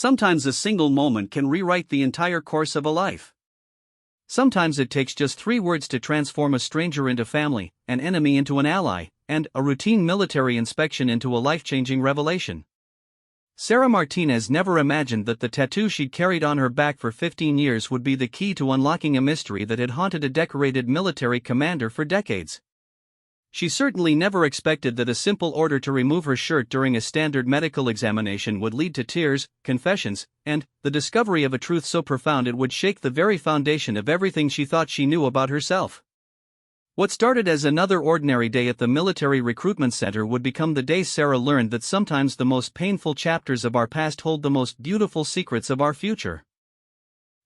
Sometimes a single moment can rewrite the entire course of a life. Sometimes it takes just 3 words to transform a stranger into family, an enemy into an ally, and a routine military inspection into a life-changing revelation. Sarah Martinez never imagined that the tattoo she'd carried on her back for 15 years would be the key to unlocking a mystery that had haunted a decorated military commander for decades. She certainly never expected that a simple order to remove her shirt during a standard medical examination would lead to tears, confessions, and the discovery of a truth so profound it would shake the very foundation of everything she thought she knew about herself. What started as another ordinary day at the military recruitment center would become the day Sarah learned that sometimes the most painful chapters of our past hold the most beautiful secrets of our future.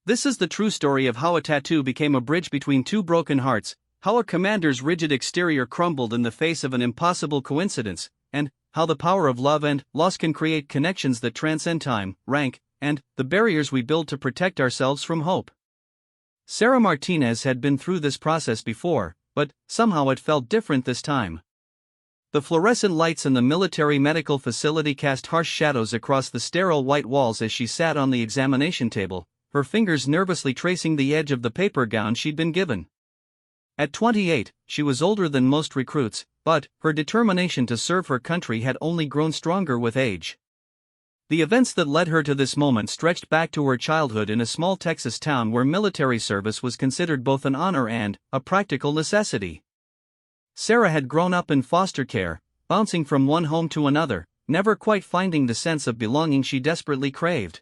This is the true story of how a tattoo became a bridge between 2 broken hearts, how a commander's rigid exterior crumbled in the face of an impossible coincidence, and how the power of love and loss can create connections that transcend time, rank, and the barriers we build to protect ourselves from hope. Sarah Martinez had been through this process before, but somehow it felt different this time. The fluorescent lights in the military medical facility cast harsh shadows across the sterile white walls as she sat on the examination table, her fingers nervously tracing the edge of the paper gown she'd been given. At 28, she was older than most recruits, but her determination to serve her country had only grown stronger with age. The events that led her to this moment stretched back to her childhood in a small Texas town where military service was considered both an honor and a practical necessity. Sarah had grown up in foster care, bouncing from one home to another, never quite finding the sense of belonging she desperately craved.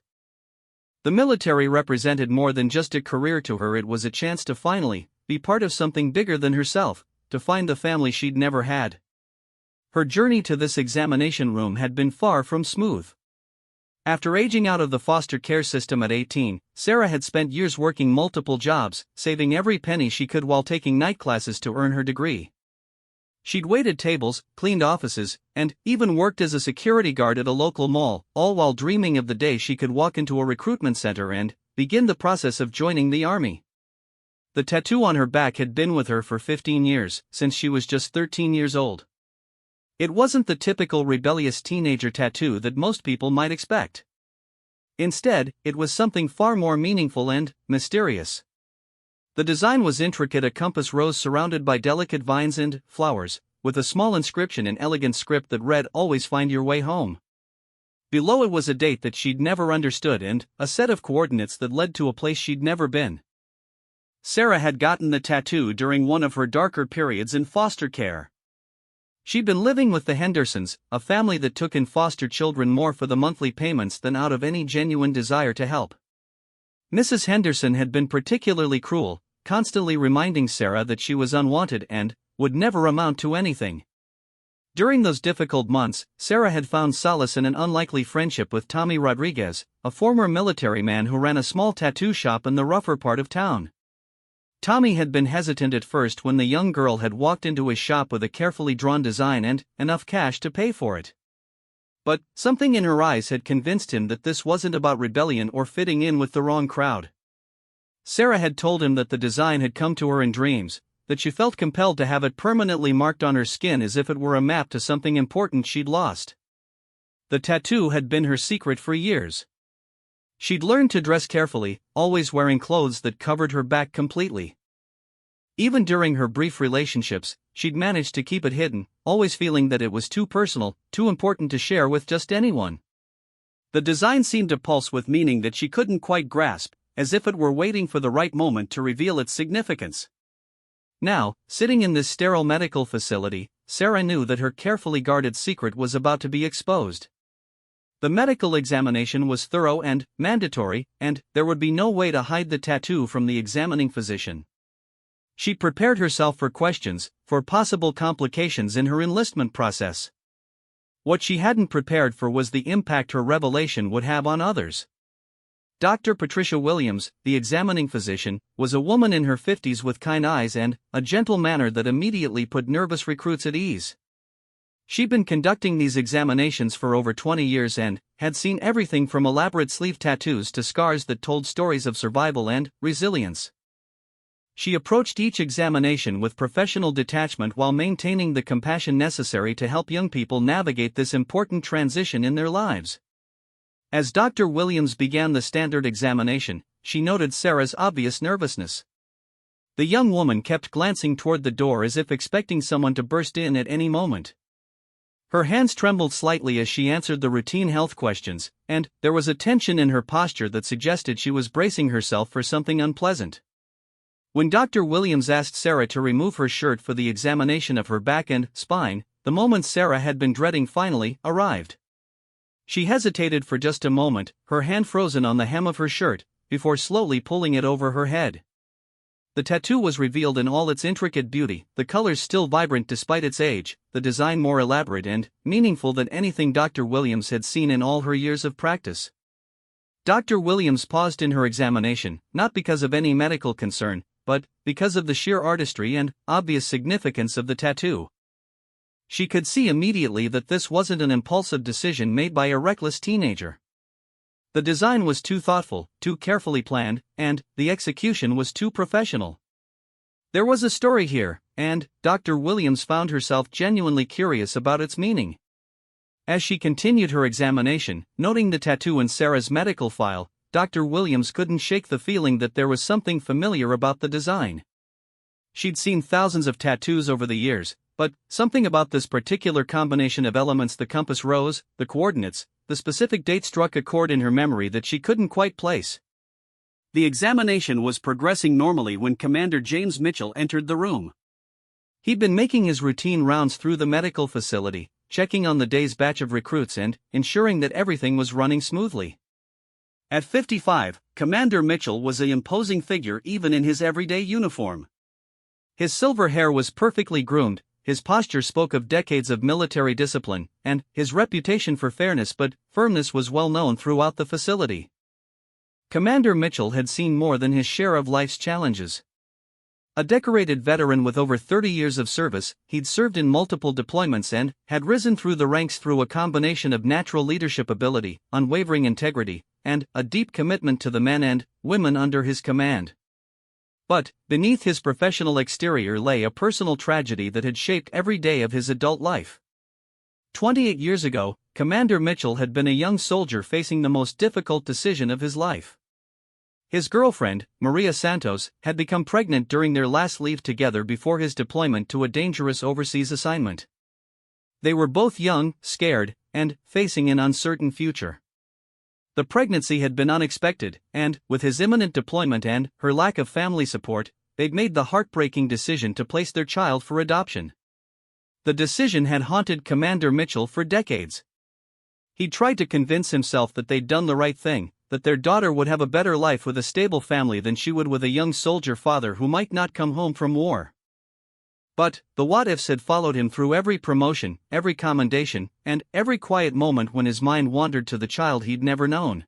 The military represented more than just a career to her. It was a chance to finally be part of something bigger than herself, to find the family she'd never had. Her journey to this examination room had been far from smooth. After aging out of the foster care system at 18, Sarah had spent years working multiple jobs, saving every penny she could while taking night classes to earn her degree. She'd waited tables, cleaned offices, and even worked as a security guard at a local mall, all while dreaming of the day she could walk into a recruitment center and begin the process of joining the army. The tattoo on her back had been with her for 15 years, since she was just 13 years old. It wasn't the typical rebellious teenager tattoo that most people might expect. Instead, it was something far more meaningful and mysterious. The design was intricate: a compass rose surrounded by delicate vines and flowers, with a small inscription in elegant script that read, "Always find your way home." Below it was a date that she'd never understood and a set of coordinates that led to a place she'd never been. Sarah had gotten the tattoo during one of her darker periods in foster care. She'd been living with the Hendersons, a family that took in foster children more for the monthly payments than out of any genuine desire to help. Mrs. Henderson had been particularly cruel, constantly reminding Sarah that she was unwanted and would never amount to anything. During those difficult months, Sarah had found solace in an unlikely friendship with Tommy Rodriguez, a former military man who ran a small tattoo shop in the rougher part of town. Tommy had been hesitant at first when the young girl had walked into his shop with a carefully drawn design and enough cash to pay for it. But something in her eyes had convinced him that this wasn't about rebellion or fitting in with the wrong crowd. Sarah had told him that the design had come to her in dreams, that she felt compelled to have it permanently marked on her skin as if it were a map to something important she'd lost. The tattoo had been her secret for years. She'd learned to dress carefully, always wearing clothes that covered her back completely. Even during her brief relationships, she'd managed to keep it hidden, always feeling that it was too personal, too important to share with just anyone. The design seemed to pulse with meaning that she couldn't quite grasp, as if it were waiting for the right moment to reveal its significance. Now, sitting in this sterile medical facility, Sarah knew that her carefully guarded secret was about to be exposed. The medical examination was thorough and mandatory, and there would be no way to hide the tattoo from the examining physician. She prepared herself for questions, for possible complications in her enlistment process. What she hadn't prepared for was the impact her revelation would have on others. Dr. Patricia Williams, the examining physician, was a woman in her 50s with kind eyes and a gentle manner that immediately put nervous recruits at ease. She'd been conducting these examinations for over 20 years and had seen everything from elaborate sleeve tattoos to scars that told stories of survival and resilience. She approached each examination with professional detachment while maintaining the compassion necessary to help young people navigate this important transition in their lives. As Dr. Williams began the standard examination, she noted Sarah's obvious nervousness. The young woman kept glancing toward the door as if expecting someone to burst in at any moment. Her hands trembled slightly as she answered the routine health questions, and there was a tension in her posture that suggested she was bracing herself for something unpleasant. When Dr. Williams asked Sarah to remove her shirt for the examination of her back and spine, the moment Sarah had been dreading finally arrived. She hesitated for just a moment, her hand frozen on the hem of her shirt, before slowly pulling it over her head. The tattoo was revealed in all its intricate beauty, the colors still vibrant despite its age, the design more elaborate and meaningful than anything Dr. Williams had seen in all her years of practice. Dr. Williams paused in her examination, not because of any medical concern, but because of the sheer artistry and obvious significance of the tattoo. She could see immediately that this wasn't an impulsive decision made by a reckless teenager. The design was too thoughtful, too carefully planned, and the execution was too professional. There was a story here, and Dr. Williams found herself genuinely curious about its meaning. As she continued her examination, noting the tattoo in Sarah's medical file, Dr. Williams couldn't shake the feeling that there was something familiar about the design. She'd seen thousands of tattoos over the years, but something about this particular combination of elements, the compass rose, the coordinates, the specific date, struck a chord in her memory that she couldn't quite place. The examination was progressing normally when Commander James Mitchell entered the room. He'd been making his routine rounds through the medical facility, checking on the day's batch of recruits and ensuring that everything was running smoothly. At 55, Commander Mitchell was an imposing figure even in his everyday uniform. His silver hair was perfectly groomed, his posture spoke of decades of military discipline, and his reputation for fairness but firmness was well known throughout the facility. Commander Mitchell had seen more than his share of life's challenges. A decorated veteran with over 30 years of service, he'd served in multiple deployments and had risen through the ranks through a combination of natural leadership ability, unwavering integrity, and a deep commitment to the men and women under his command. But beneath his professional exterior lay a personal tragedy that had shaped every day of his adult life. 28 years ago, Commander Mitchell had been a young soldier facing the most difficult decision of his life. His girlfriend, Maria Santos, had become pregnant during their last leave together before his deployment to a dangerous overseas assignment. They were both young, scared, and facing an uncertain future. The pregnancy had been unexpected, and, with his imminent deployment and her lack of family support, they'd made the heartbreaking decision to place their child for adoption. The decision had haunted Commander Mitchell for decades. He tried to convince himself that they'd done the right thing, that their daughter would have a better life with a stable family than she would with a young soldier father who might not come home from war. But the what-ifs had followed him through every promotion, every commendation, and every quiet moment when his mind wandered to the child he'd never known.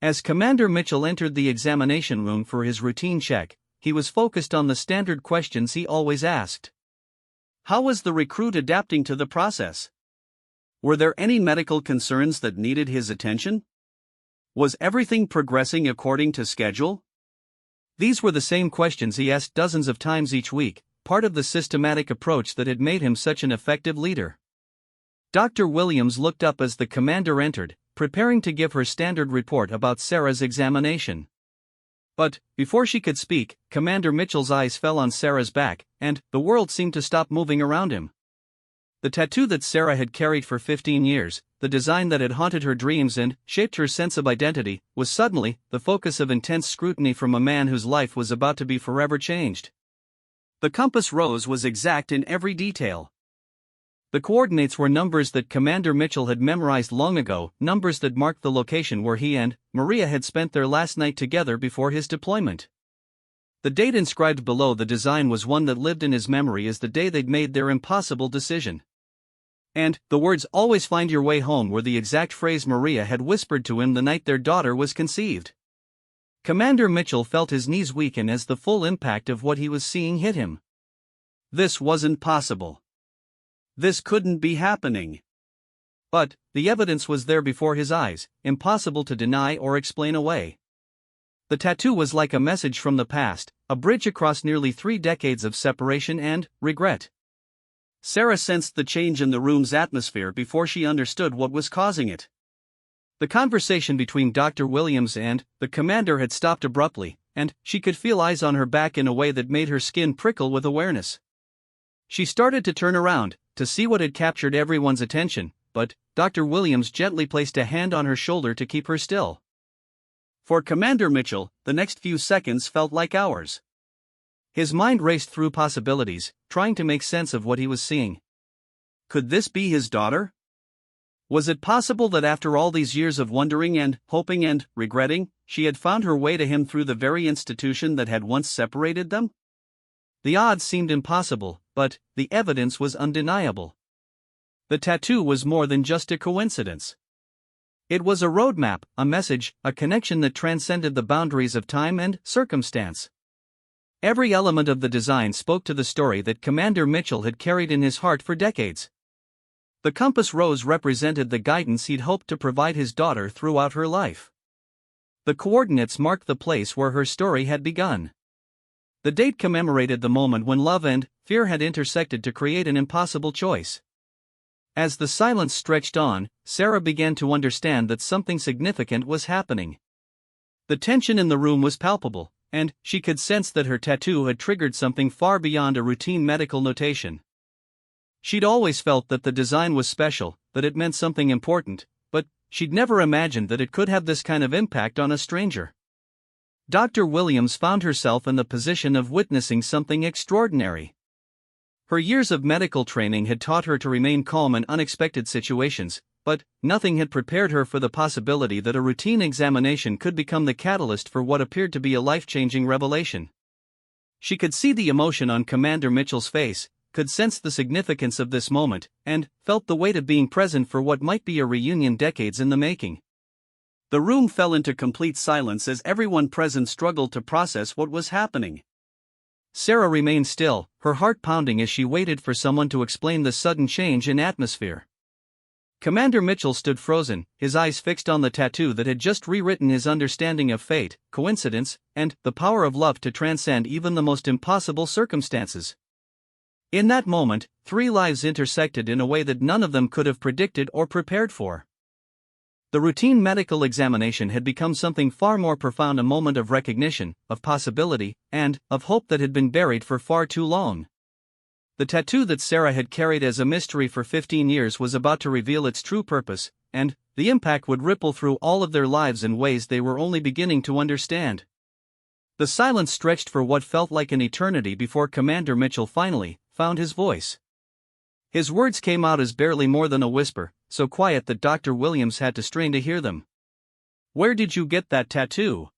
As Commander Mitchell entered the examination room for his routine check, he was focused on the standard questions he always asked. How was the recruit adapting to the process? Were there any medical concerns that needed his attention? Was everything progressing according to schedule? These were the same questions he asked dozens of times each week, part of the systematic approach that had made him such an effective leader. Dr. Williams looked up as the commander entered, preparing to give her standard report about Sarah's examination. But, before she could speak, Commander Mitchell's eyes fell on Sarah's back, and the world seemed to stop moving around him. The tattoo that Sarah had carried for 15 years, the design that had haunted her dreams and shaped her sense of identity, was suddenly the focus of intense scrutiny from a man whose life was about to be forever changed. The compass rose was exact in every detail. The coordinates were numbers that Commander Mitchell had memorized long ago, numbers that marked the location where he and Maria had spent their last night together before his deployment. The date inscribed below the design was one that lived in his memory as the day they'd made their impossible decision. And the words "always find your way home" were the exact phrase Maria had whispered to him the night their daughter was conceived. Commander Mitchell felt his knees weaken as the full impact of what he was seeing hit him. This wasn't possible. This couldn't be happening. But the evidence was there before his eyes, impossible to deny or explain away. The tattoo was like a message from the past, a bridge across nearly 3 decades of separation and regret. Sarah sensed the change in the room's atmosphere before she understood what was causing it. The conversation between Dr. Williams and the commander had stopped abruptly, and she could feel eyes on her back in a way that made her skin prickle with awareness. She started to turn around, to see what had captured everyone's attention, but Dr. Williams gently placed a hand on her shoulder to keep her still. For Commander Mitchell, the next few seconds felt like hours. His mind raced through possibilities, trying to make sense of what he was seeing. Could this be his daughter? Was it possible that after all these years of wondering and hoping and regretting, she had found her way to him through the very institution that had once separated them? The odds seemed impossible, but the evidence was undeniable. The tattoo was more than just a coincidence. It was a roadmap, a message, a connection that transcended the boundaries of time and circumstance. Every element of the design spoke to the story that Commander Mitchell had carried in his heart for decades. The compass rose represented the guidance he'd hoped to provide his daughter throughout her life. The coordinates marked the place where her story had begun. The date commemorated the moment when love and fear had intersected to create an impossible choice. As the silence stretched on, Sarah began to understand that something significant was happening. The tension in the room was palpable, and she could sense that her tattoo had triggered something far beyond a routine medical notation. She'd always felt that the design was special, that it meant something important, but she'd never imagined that it could have this kind of impact on a stranger. Dr. Williams found herself in the position of witnessing something extraordinary. Her years of medical training had taught her to remain calm in unexpected situations, but nothing had prepared her for the possibility that a routine examination could become the catalyst for what appeared to be a life-changing revelation. She could see the emotion on Commander Mitchell's face, could sense the significance of this moment, and felt the weight of being present for what might be a reunion decades in the making. The room fell into complete silence as everyone present struggled to process what was happening. Sarah remained still, her heart pounding as she waited for someone to explain the sudden change in atmosphere. Commander Mitchell stood frozen, his eyes fixed on the tattoo that had just rewritten his understanding of fate, coincidence, and the power of love to transcend even the most impossible circumstances. In that moment, three lives intersected in a way that none of them could have predicted or prepared for. The routine medical examination had become something far more profound, a moment of recognition, of possibility, and of hope that had been buried for far too long. The tattoo that Sarah had carried as a mystery for 15 years was about to reveal its true purpose, and the impact would ripple through all of their lives in ways they were only beginning to understand. The silence stretched for what felt like an eternity before Commander Mitchell finally found his voice. His words came out as barely more than a whisper, so quiet that Dr. Williams had to strain to hear them. "Where did you get that tattoo?"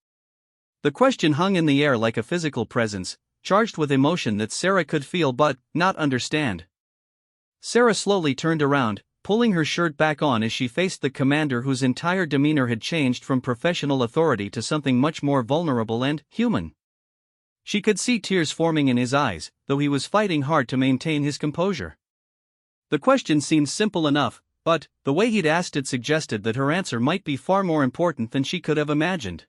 The question hung in the air like a physical presence, charged with emotion that Sarah could feel but not understand. Sarah slowly turned around, pulling her shirt back on as she faced the commander whose entire demeanor had changed from professional authority to something much more vulnerable and human. She could see tears forming in his eyes, though he was fighting hard to maintain his composure. The question seemed simple enough, but the way he'd asked it suggested that her answer might be far more important than she could have imagined.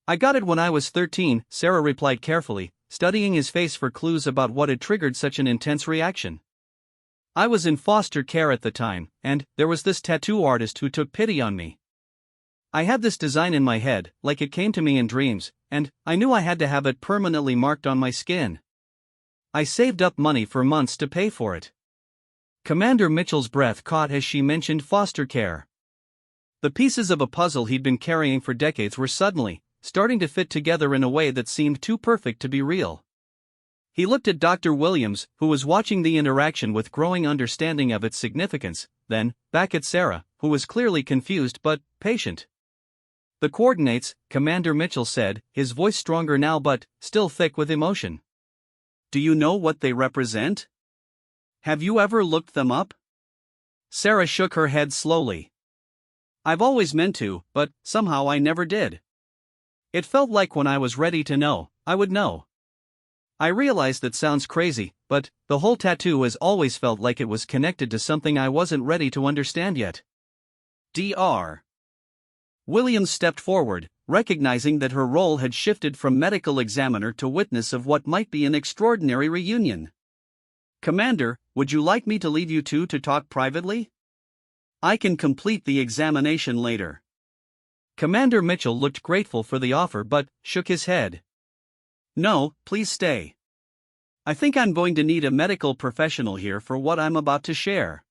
"I got it when I was 13, Sarah replied carefully, studying his face for clues about what had triggered such an intense reaction. "I was in foster care at the time, and there was this tattoo artist who took pity on me. I had this design in my head, like it came to me in dreams, and I knew I had to have it permanently marked on my skin. I saved up money for months to pay for it." Commander Mitchell's breath caught as she mentioned foster care. The pieces of a puzzle he'd been carrying for decades were suddenly starting to fit together in a way that seemed too perfect to be real. He looked at Dr. Williams, who was watching the interaction with growing understanding of its significance, then back at Sarah, who was clearly confused but patient. "The coordinates," Commander Mitchell said, his voice stronger now but still thick with emotion. "Do you know what they represent? Have you ever looked them up?" Sarah shook her head slowly. "I've always meant to, but somehow I never did. It felt like when I was ready to know, I would know. I realize that sounds crazy, but the whole tattoo has always felt like it was connected to something I wasn't ready to understand yet." Dr. Williams stepped forward, recognizing that her role had shifted from medical examiner to witness of what might be an extraordinary reunion. "Commander, would you like me to leave you two to talk privately?" I can complete the examination later. Commander Mitchell looked grateful for the offer but shook his head. No, please stay. I think I'm going to need a medical professional here for what I'm about to share.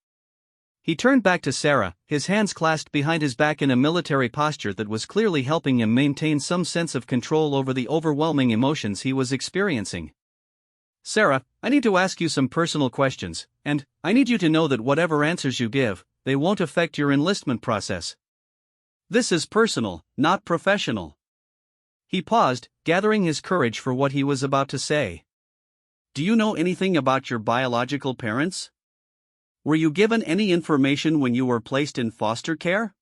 He turned back to Sarah, his hands clasped behind his back in a military posture that was clearly helping him maintain some sense of control over the overwhelming emotions he was experiencing. Sarah, I need to ask you some personal questions, and I need you to know that whatever answers you give, they won't affect your enlistment process. This is personal, not professional. He paused, gathering his courage for what he was about to say. Do you know anything about your biological parents? Were you given any information when you were placed in foster care?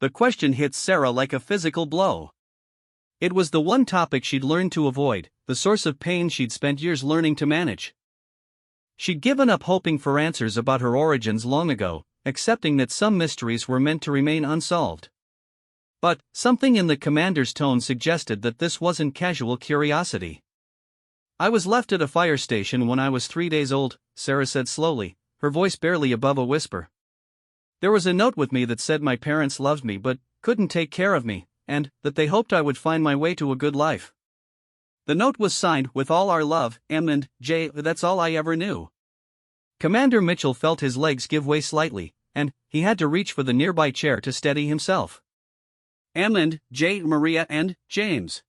The question hit Sarah like a physical blow. It was the one topic she'd learned to avoid, the source of pain she'd spent years learning to manage. She'd given up hoping for answers about her origins long ago, accepting that some mysteries were meant to remain unsolved. But something in the commander's tone suggested that this wasn't casual curiosity. I was left at a fire station when I was 3 days old, Sarah said slowly, her voice barely above a whisper. There was a note with me that said my parents loved me but couldn't take care of me, and that they hoped I would find my way to a good life. The note was signed, "With all our love, M and J." That's all I ever knew. Commander Mitchell felt his legs give way slightly, and he had to reach for the nearby chair to steady himself. M and J, Maria and James.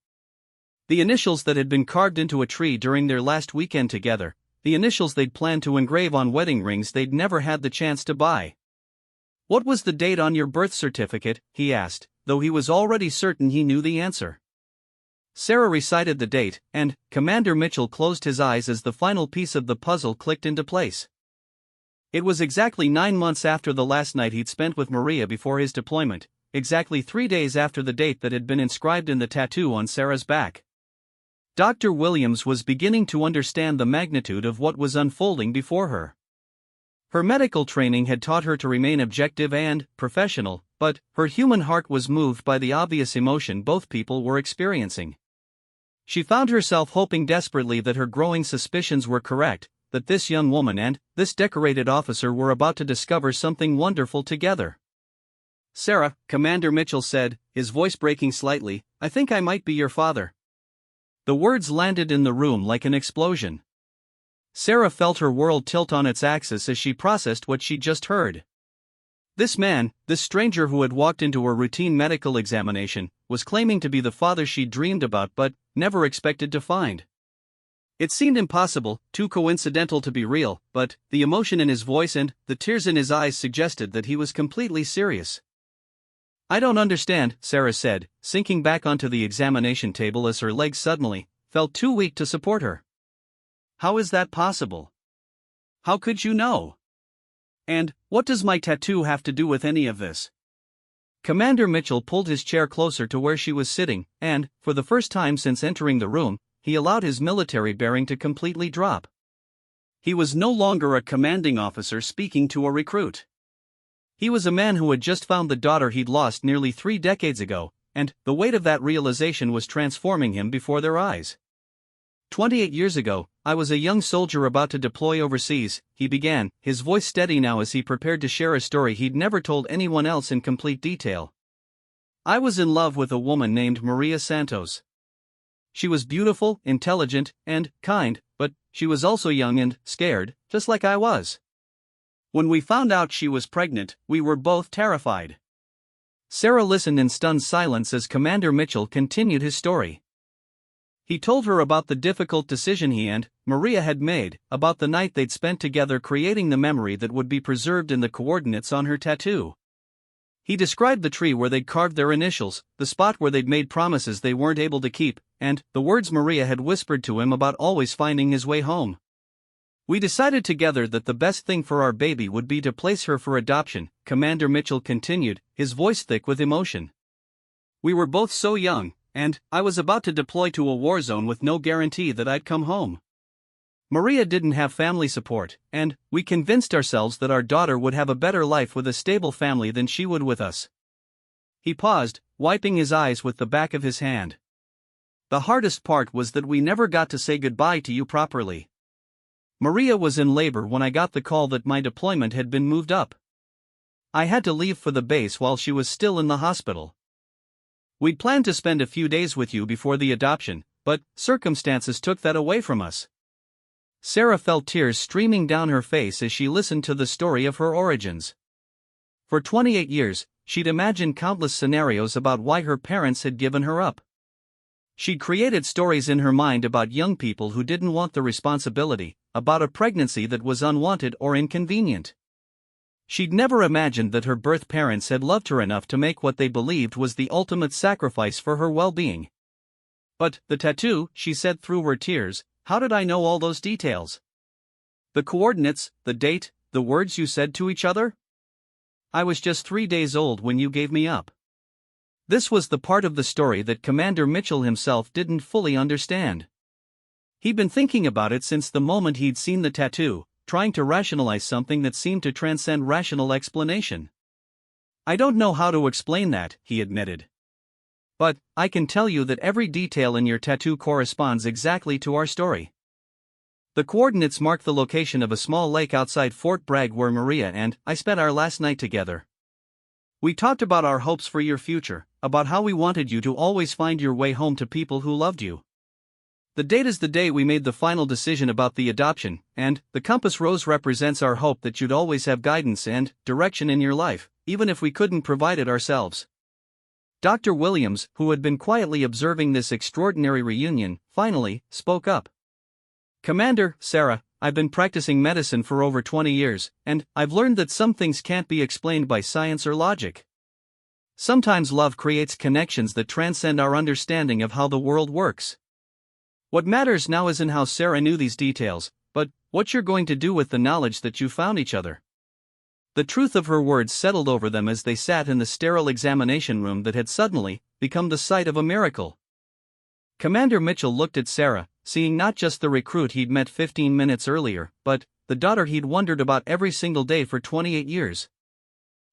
The initials that had been carved into a tree during their last weekend together, the initials they'd planned to engrave on wedding rings they'd never had the chance to buy. What was the date on your birth certificate, he asked, though he was already certain he knew the answer. Sarah recited the date, and Commander Mitchell closed his eyes as the final piece of the puzzle clicked into place. It was exactly 9 months after the last night he'd spent with Maria before his deployment, exactly 3 days after the date that had been inscribed in the tattoo on Sarah's back. Dr. Williams was beginning to understand the magnitude of what was unfolding before her. Her medical training had taught her to remain objective and professional, but her human heart was moved by the obvious emotion both people were experiencing. She found herself hoping desperately that her growing suspicions were correct, that this young woman and this decorated officer were about to discover something wonderful together. Sarah, Commander Mitchell said, his voice breaking slightly, I think I might be your father. The words landed in the room like an explosion. Sarah felt her world tilt on its axis as she processed what she'd just heard. This man, this stranger who had walked into her routine medical examination, was claiming to be the father she'd dreamed about but never expected to find. It seemed impossible, too coincidental to be real, but the emotion in his voice and the tears in his eyes suggested that he was completely serious. I don't understand, Sarah said, sinking back onto the examination table as her legs suddenly felt too weak to support her. How is that possible? How could you know? And what does my tattoo have to do with any of this? Commander Mitchell pulled his chair closer to where she was sitting, and, for the first time since entering the room, he allowed his military bearing to completely drop. He was no longer a commanding officer speaking to a recruit. He was a man who had just found the daughter he'd lost nearly 3 decades ago, and the weight of that realization was transforming him before their eyes. 28 years ago, I was a young soldier about to deploy overseas, he began, his voice steady now as he prepared to share a story he'd never told anyone else in complete detail. I was in love with a woman named Maria Santos. She was beautiful, intelligent, and kind, but she was also young and scared, just like I was. When we found out she was pregnant, we were both terrified. Sarah listened in stunned silence as Commander Mitchell continued his story. He told her about the difficult decision he and Maria had made, about the night they'd spent together creating the memory that would be preserved in the coordinates on her tattoo. He described the tree where they'd carved their initials, the spot where they'd made promises they weren't able to keep, and the words Maria had whispered to him about always finding his way home. We decided together that the best thing for our baby would be to place her for adoption, Commander Mitchell continued, his voice thick with emotion. We were both so young, and I was about to deploy to a war zone with no guarantee that I'd come home. Maria didn't have family support, and we convinced ourselves that our daughter would have a better life with a stable family than she would with us. He paused, wiping his eyes with the back of his hand. The hardest part was that we never got to say goodbye to you properly. Maria was in labor when I got the call that my deployment had been moved up. I had to leave for the base while she was still in the hospital. We'd planned to spend a few days with you before the adoption, but circumstances took that away from us." Sarah felt tears streaming down her face as she listened to the story of her origins. For 28 years, she'd imagined countless scenarios about why her parents had given her up. She'd created stories in her mind about young people who didn't want the responsibility, about a pregnancy that was unwanted or inconvenient. She'd never imagined that her birth parents had loved her enough to make what they believed was the ultimate sacrifice for her well-being. "But the tattoo," she said through her tears, "how did I know all those details? The coordinates, the date, the words you said to each other? I was just 3 days old when you gave me up." This was the part of the story that Commander Mitchell himself didn't fully understand. He'd been thinking about it since the moment he'd seen the tattoo, trying to rationalize something that seemed to transcend rational explanation. "I don't know how to explain that," he admitted. "But I can tell you that every detail in your tattoo corresponds exactly to our story. The coordinates mark the location of a small lake outside Fort Bragg where Maria and I spent our last night together. We talked about our hopes for your future, about how we wanted you to always find your way home to people who loved you. The date is the day we made the final decision about the adoption, and the compass rose represents our hope that you'd always have guidance and direction in your life, even if we couldn't provide it ourselves." Dr. Williams, who had been quietly observing this extraordinary reunion, finally spoke up. "Commander, Sarah, I've been practicing medicine for over 20 years, and I've learned that some things can't be explained by science or logic. Sometimes love creates connections that transcend our understanding of how the world works. What matters now isn't how Sarah knew these details, but what you're going to do with the knowledge that you found each other." The truth of her words settled over them as they sat in the sterile examination room that had suddenly become the site of a miracle. Commander Mitchell looked at Sarah, seeing not just the recruit he'd met 15 minutes earlier, but the daughter he'd wondered about every single day for 28 years.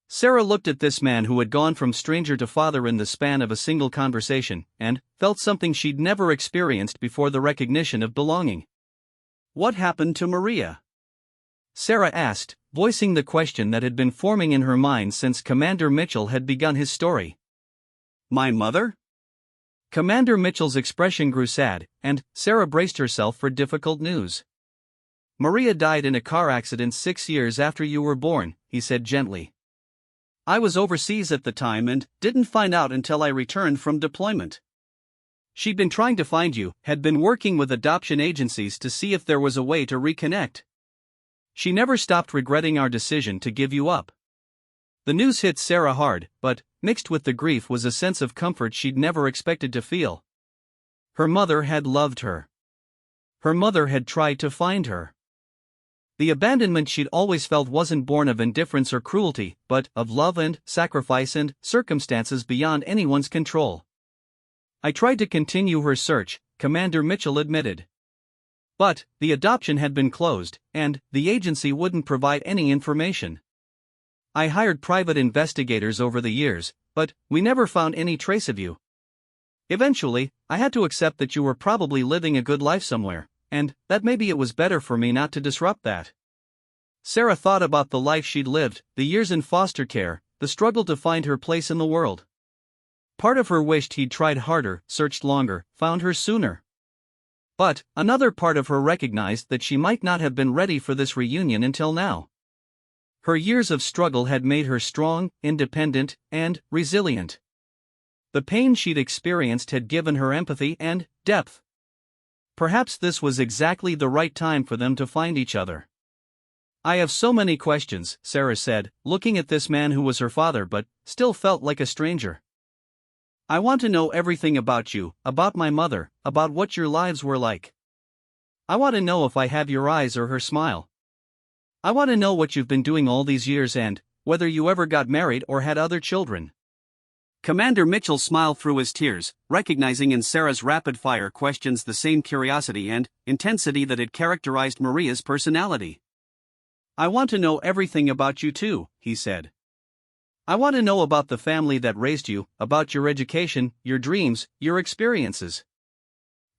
Sarah looked at this man who had gone from stranger to father in the span of a single conversation, and felt something she'd never experienced before: the recognition of belonging. "What happened to Maria?" Sarah asked, voicing the question that had been forming in her mind since Commander Mitchell had begun his story. "My mother?" Commander Mitchell's expression grew sad, and Sarah braced herself for difficult news. "Maria died in a car accident 6 years after you were born," he said gently. "I was overseas at the time and didn't find out until I returned from deployment. She'd been trying to find you, had been working with adoption agencies to see if there was a way to reconnect. She never stopped regretting our decision to give you up." The news hit Sarah hard, but mixed with the grief was a sense of comfort she'd never expected to feel. Her mother had loved her. Her mother had tried to find her. The abandonment she'd always felt wasn't born of indifference or cruelty, but of love and sacrifice and circumstances beyond anyone's control. "I tried to continue her search," Commander Mitchell admitted. "But the adoption had been closed, and the agency wouldn't provide any information. I hired private investigators over the years, but we never found any trace of you. Eventually, I had to accept that you were probably living a good life somewhere, and that maybe it was better for me not to disrupt that." Sarah thought about the life she'd lived, the years in foster care, the struggle to find her place in the world. Part of her wished he'd tried harder, searched longer, found her sooner. But another part of her recognized that she might not have been ready for this reunion until now. Her years of struggle had made her strong, independent, and resilient. The pain she'd experienced had given her empathy and depth. Perhaps this was exactly the right time for them to find each other. "I have so many questions," Sarah said, looking at this man who was her father but still felt like a stranger. "I want to know everything about you, about my mother, about what your lives were like. I want to know if I have your eyes or her smile. I want to know what you've been doing all these years and whether you ever got married or had other children." Commander Mitchell smiled through his tears, recognizing in Sarah's rapid-fire questions the same curiosity and intensity that had characterized Maria's personality. "I want to know everything about you too," he said. "I want to know about the family that raised you, about your education, your dreams, your experiences.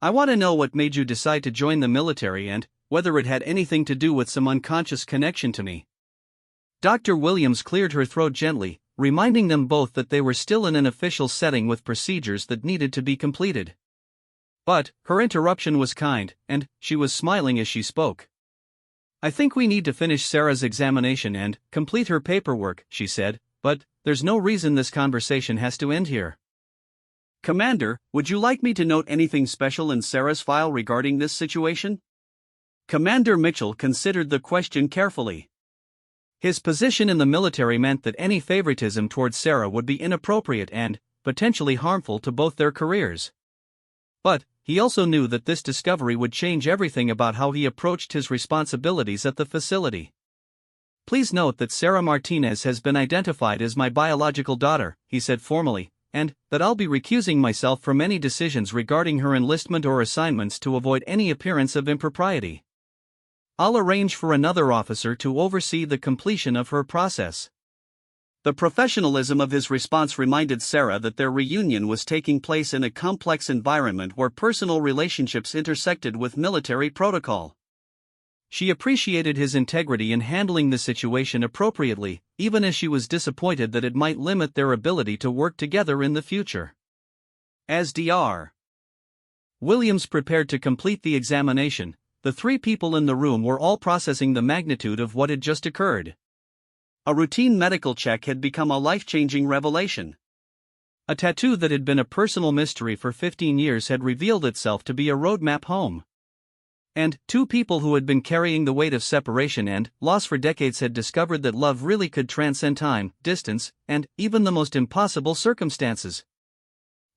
I want to know what made you decide to join the military and whether it had anything to do with some unconscious connection to me." Dr. Williams cleared her throat gently, reminding them both that they were still in an official setting with procedures that needed to be completed. But her interruption was kind, and she was smiling as she spoke. "I think we need to finish Sarah's examination and complete her paperwork," she said, "but there's no reason this conversation has to end here. Commander, would you like me to note anything special in Sarah's file regarding this situation?" Commander Mitchell considered the question carefully. His position in the military meant that any favoritism towards Sarah would be inappropriate and potentially harmful to both their careers. But he also knew that this discovery would change everything about how he approached his responsibilities at the facility. "Please note that Sarah Martinez has been identified as my biological daughter," he said formally, "and that I'll be recusing myself from any decisions regarding her enlistment or assignments to avoid any appearance of impropriety. I'll arrange for another officer to oversee the completion of her process." The professionalism of his response reminded Sarah that their reunion was taking place in a complex environment where personal relationships intersected with military protocol. She appreciated his integrity in handling the situation appropriately, even as she was disappointed that it might limit their ability to work together in the future. As Dr. Williams prepared to complete the examination, the three people in the room were all processing the magnitude of what had just occurred. A routine medical check had become a life-changing revelation. A tattoo that had been a personal mystery for 15 years had revealed itself to be a roadmap home. And two people who had been carrying the weight of separation and loss for decades had discovered that love really could transcend time, distance, and even the most impossible circumstances.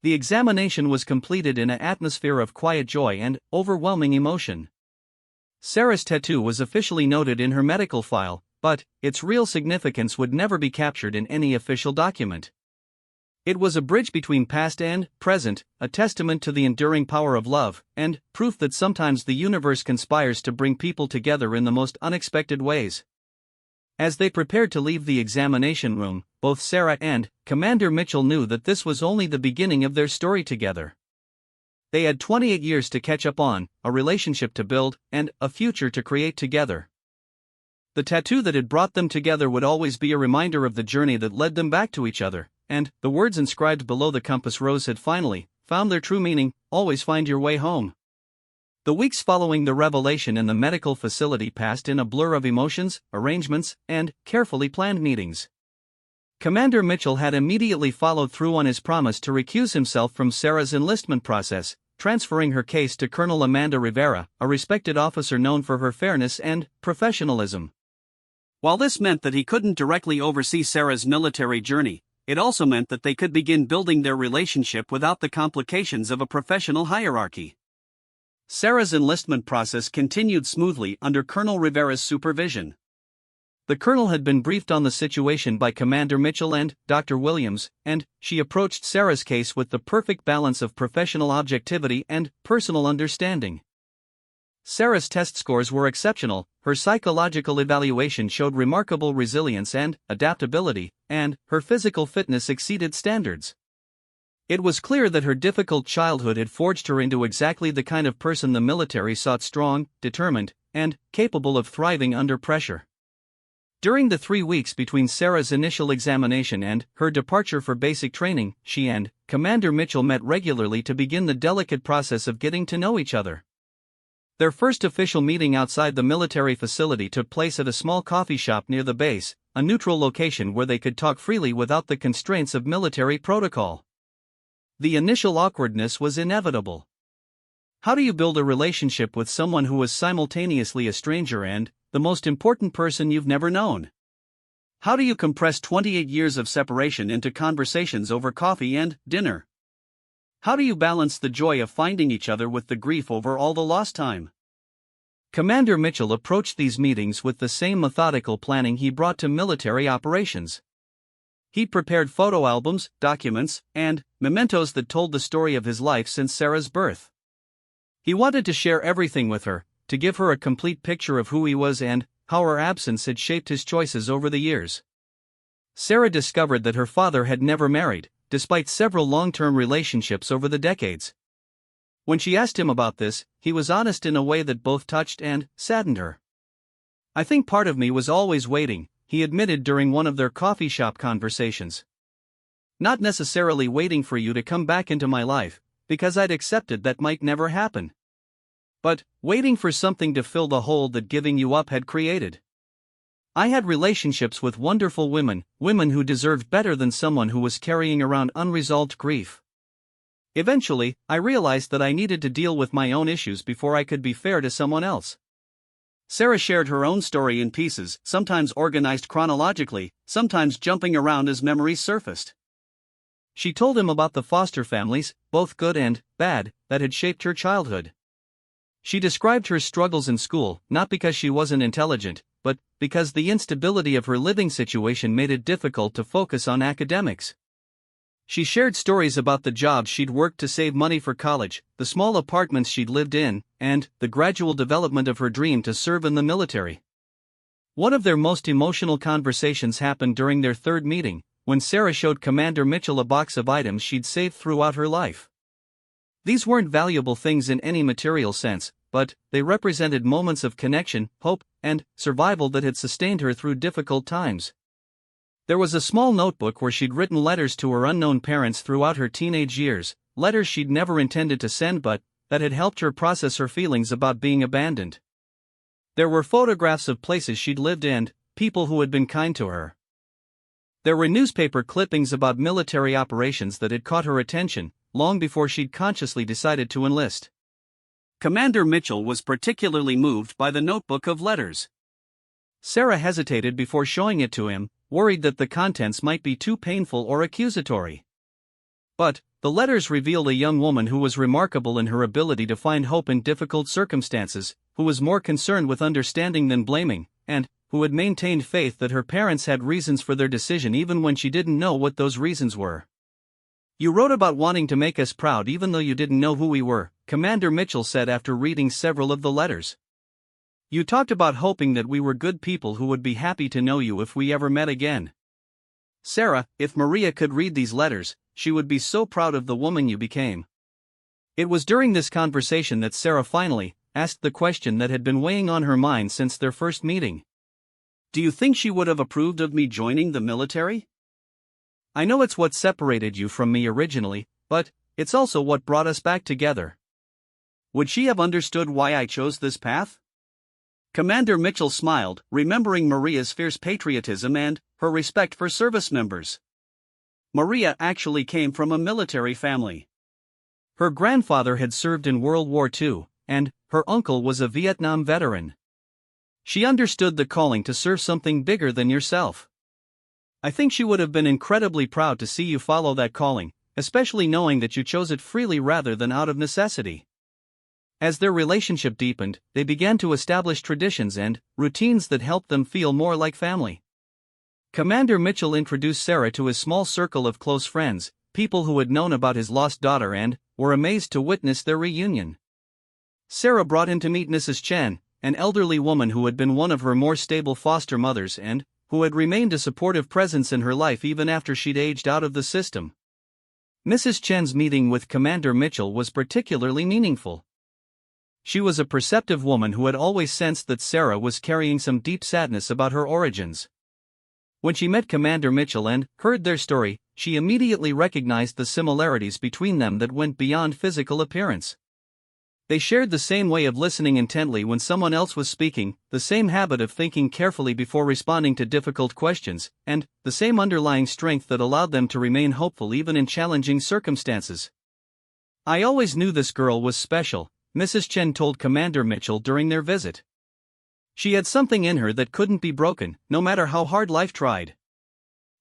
The examination was completed in an atmosphere of quiet joy and overwhelming emotion. Sarah's tattoo was officially noted in her medical file, but its real significance would never be captured in any official document. It was a bridge between past and present, a testament to the enduring power of love, and proof that sometimes the universe conspires to bring people together in the most unexpected ways. As they prepared to leave the examination room, both Sarah and Commander Mitchell knew that this was only the beginning of their story together. They had 28 years to catch up on, a relationship to build, and a future to create together. The tattoo that had brought them together would always be a reminder of the journey that led them back to each other, and the words inscribed below the compass rose had finally found their true meaning: always find your way home. The weeks following the revelation in the medical facility passed in a blur of emotions, arrangements, and carefully planned meetings. Commander Mitchell had immediately followed through on his promise to recuse himself from Sarah's enlistment process, transferring her case to Colonel Amanda Rivera, a respected officer known for her fairness and professionalism. While this meant that he couldn't directly oversee Sarah's military journey, it also meant that they could begin building their relationship without the complications of a professional hierarchy. Sarah's enlistment process continued smoothly under Colonel Rivera's supervision. The colonel had been briefed on the situation by Commander Mitchell and Dr. Williams, and she approached Sarah's case with the perfect balance of professional objectivity and personal understanding. Sarah's test scores were exceptional, her psychological evaluation showed remarkable resilience and adaptability, and her physical fitness exceeded standards. It was clear that her difficult childhood had forged her into exactly the kind of person the military sought: strong, determined, and capable of thriving under pressure. During the 3 weeks between Sarah's initial examination and her departure for basic training, she and Commander Mitchell met regularly to begin the delicate process of getting to know each other. Their first official meeting outside the military facility took place at a small coffee shop near the base, a neutral location where they could talk freely without the constraints of military protocol. The initial awkwardness was inevitable. How do you build a relationship with someone who is simultaneously a stranger and the most important person you've never known? How do you compress 28 years of separation into conversations over coffee and dinner? How do you balance the joy of finding each other with the grief over all the lost time? Commander Mitchell approached these meetings with the same methodical planning he brought to military operations. He prepared photo albums, documents, and mementos that told the story of his life since Sarah's birth. He wanted to share everything with her, to give her a complete picture of who he was and how her absence had shaped his choices over the years. Sarah discovered that her father had never married, despite several long-term relationships over the decades. When she asked him about this, he was honest in a way that both touched and saddened her. "I think part of me was always waiting," he admitted during one of their coffee shop conversations. Not necessarily waiting for you to come back into my life, because I'd accepted that might never happen. But waiting for something to fill the hole that giving you up had created. I had relationships with wonderful women who deserved better than someone who was carrying around unresolved grief. Eventually, I realized that I needed to deal with my own issues before I could be fair to someone else. Sarah shared her own story in pieces, sometimes organized chronologically, sometimes jumping around as memories surfaced. She told him about the foster families, both good and bad, that had shaped her childhood. She described her struggles in school, not because she wasn't intelligent, but because the instability of her living situation made it difficult to focus on academics. She shared stories about the jobs she'd worked to save money for college, the small apartments she'd lived in, and the gradual development of her dream to serve in the military. One of their most emotional conversations happened during their third meeting, when Sarah showed Commander Mitchell a box of items she'd saved throughout her life. These weren't valuable things in any material sense, but they represented moments of connection, hope, and survival that had sustained her through difficult times. There was a small notebook where she'd written letters to her unknown parents throughout her teenage years, letters she'd never intended to send but that had helped her process her feelings about being abandoned. There were photographs of places she'd lived and people who had been kind to her. There were newspaper clippings about military operations that had caught her attention, long before she'd consciously decided to enlist. Commander Mitchell was particularly moved by the notebook of letters. Sarah hesitated before showing it to him, worried that the contents might be too painful or accusatory. But the letters revealed a young woman who was remarkable in her ability to find hope in difficult circumstances, who was more concerned with understanding than blaming, and who had maintained faith that her parents had reasons for their decision even when she didn't know what those reasons were. You wrote about wanting to make us proud even though you didn't know who we were, Commander Mitchell said after reading several of the letters. You talked about hoping that we were good people who would be happy to know you if we ever met again. Sarah, if Maria could read these letters, she would be so proud of the woman you became. It was during this conversation that Sarah finally asked the question that had been weighing on her mind since their first meeting. Do you think she would have approved of me joining the military? I know it's what separated you from me originally, but it's also what brought us back together. Would she have understood why I chose this path? Commander Mitchell smiled, remembering Maria's fierce patriotism and her respect for service members. Maria actually came from a military family. Her grandfather had served in World War II, and her uncle was a Vietnam veteran. She understood the calling to serve something bigger than yourself. I think she would have been incredibly proud to see you follow that calling, especially knowing that you chose it freely rather than out of necessity. As their relationship deepened, they began to establish traditions and routines that helped them feel more like family. Commander Mitchell introduced Sarah to his small circle of close friends, people who had known about his lost daughter and were amazed to witness their reunion. Sarah brought him to meet Mrs. Chen, an elderly woman who had been one of her more stable foster mothers and who had remained a supportive presence in her life even after she'd aged out of the system. Mrs. Chen's meeting with Commander Mitchell was particularly meaningful. She was a perceptive woman who had always sensed that Sarah was carrying some deep sadness about her origins. When she met Commander Mitchell and heard their story, she immediately recognized the similarities between them that went beyond physical appearance. They shared the same way of listening intently when someone else was speaking, the same habit of thinking carefully before responding to difficult questions, and the same underlying strength that allowed them to remain hopeful even in challenging circumstances. I always knew this girl was special, Mrs. Chen told Commander Mitchell during their visit. She had something in her that couldn't be broken, no matter how hard life tried.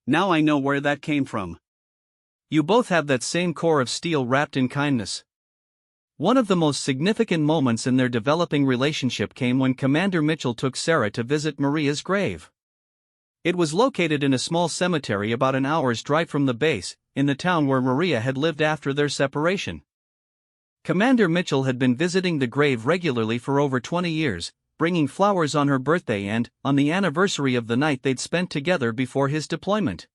Now I know where that came from. You both have that same core of steel wrapped in kindness. One of the most significant moments in their developing relationship came when Commander Mitchell took Sarah to visit Maria's grave. It was located in a small cemetery about an hour's drive from the base, in the town where Maria had lived after their separation. Commander Mitchell had been visiting the grave regularly for over 20 years, bringing flowers on her birthday and on the anniversary of the night they'd spent together before his deployment.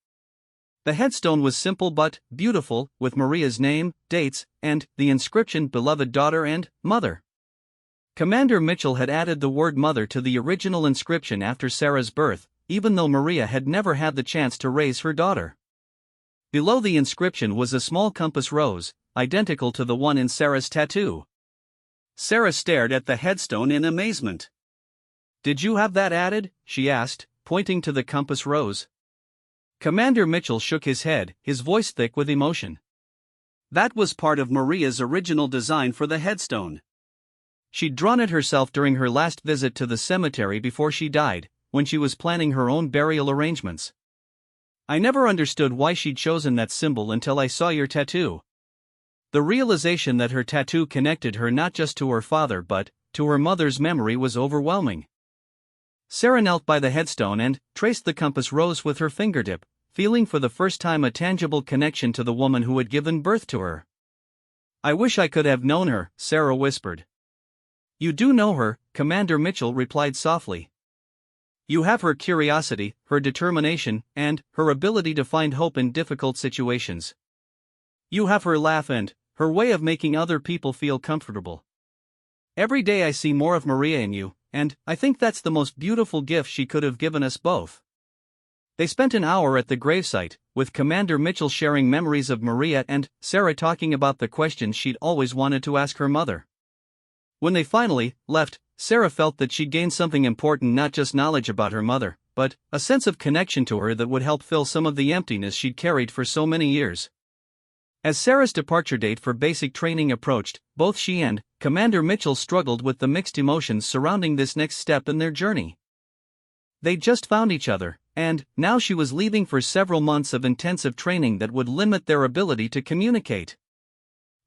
The headstone was simple but beautiful, with Maria's name, dates, and the inscription "Beloved Daughter" and "Mother." Commander Mitchell had added the word "Mother" to the original inscription after Sarah's birth, even though Maria had never had the chance to raise her daughter. Below the inscription was a small compass rose, identical to the one in Sarah's tattoo. Sarah stared at the headstone in amazement. "Did you have that added?" she asked, pointing to the compass rose. Commander Mitchell shook his head, his voice thick with emotion. "That was part of Maria's original design for the headstone. She'd drawn it herself during her last visit to the cemetery before she died, when she was planning her own burial arrangements. I never understood why she'd chosen that symbol until I saw your tattoo." The realization that her tattoo connected her not just to her father but to her mother's memory was overwhelming. Sarah knelt by the headstone and traced the compass rose with her fingertip, feeling for the first time a tangible connection to the woman who had given birth to her. "I wish I could have known her," Sarah whispered. "You do know her," Commander Mitchell replied softly. "You have her curiosity, her determination, and her ability to find hope in difficult situations. You have her laugh and her way of making other people feel comfortable. Every day I see more of Maria in you, and I think that's the most beautiful gift she could have given us both." They spent an hour at the gravesite, with Commander Mitchell sharing memories of Maria and Sarah talking about the questions she'd always wanted to ask her mother. When they finally left, Sarah felt that she'd gained something important, not just knowledge about her mother, but a sense of connection to her that would help fill some of the emptiness she'd carried for so many years. As Sarah's departure date for basic training approached, both she and Commander Mitchell struggled with the mixed emotions surrounding this next step in their journey. They'd just found each other, and now she was leaving for several months of intensive training that would limit their ability to communicate.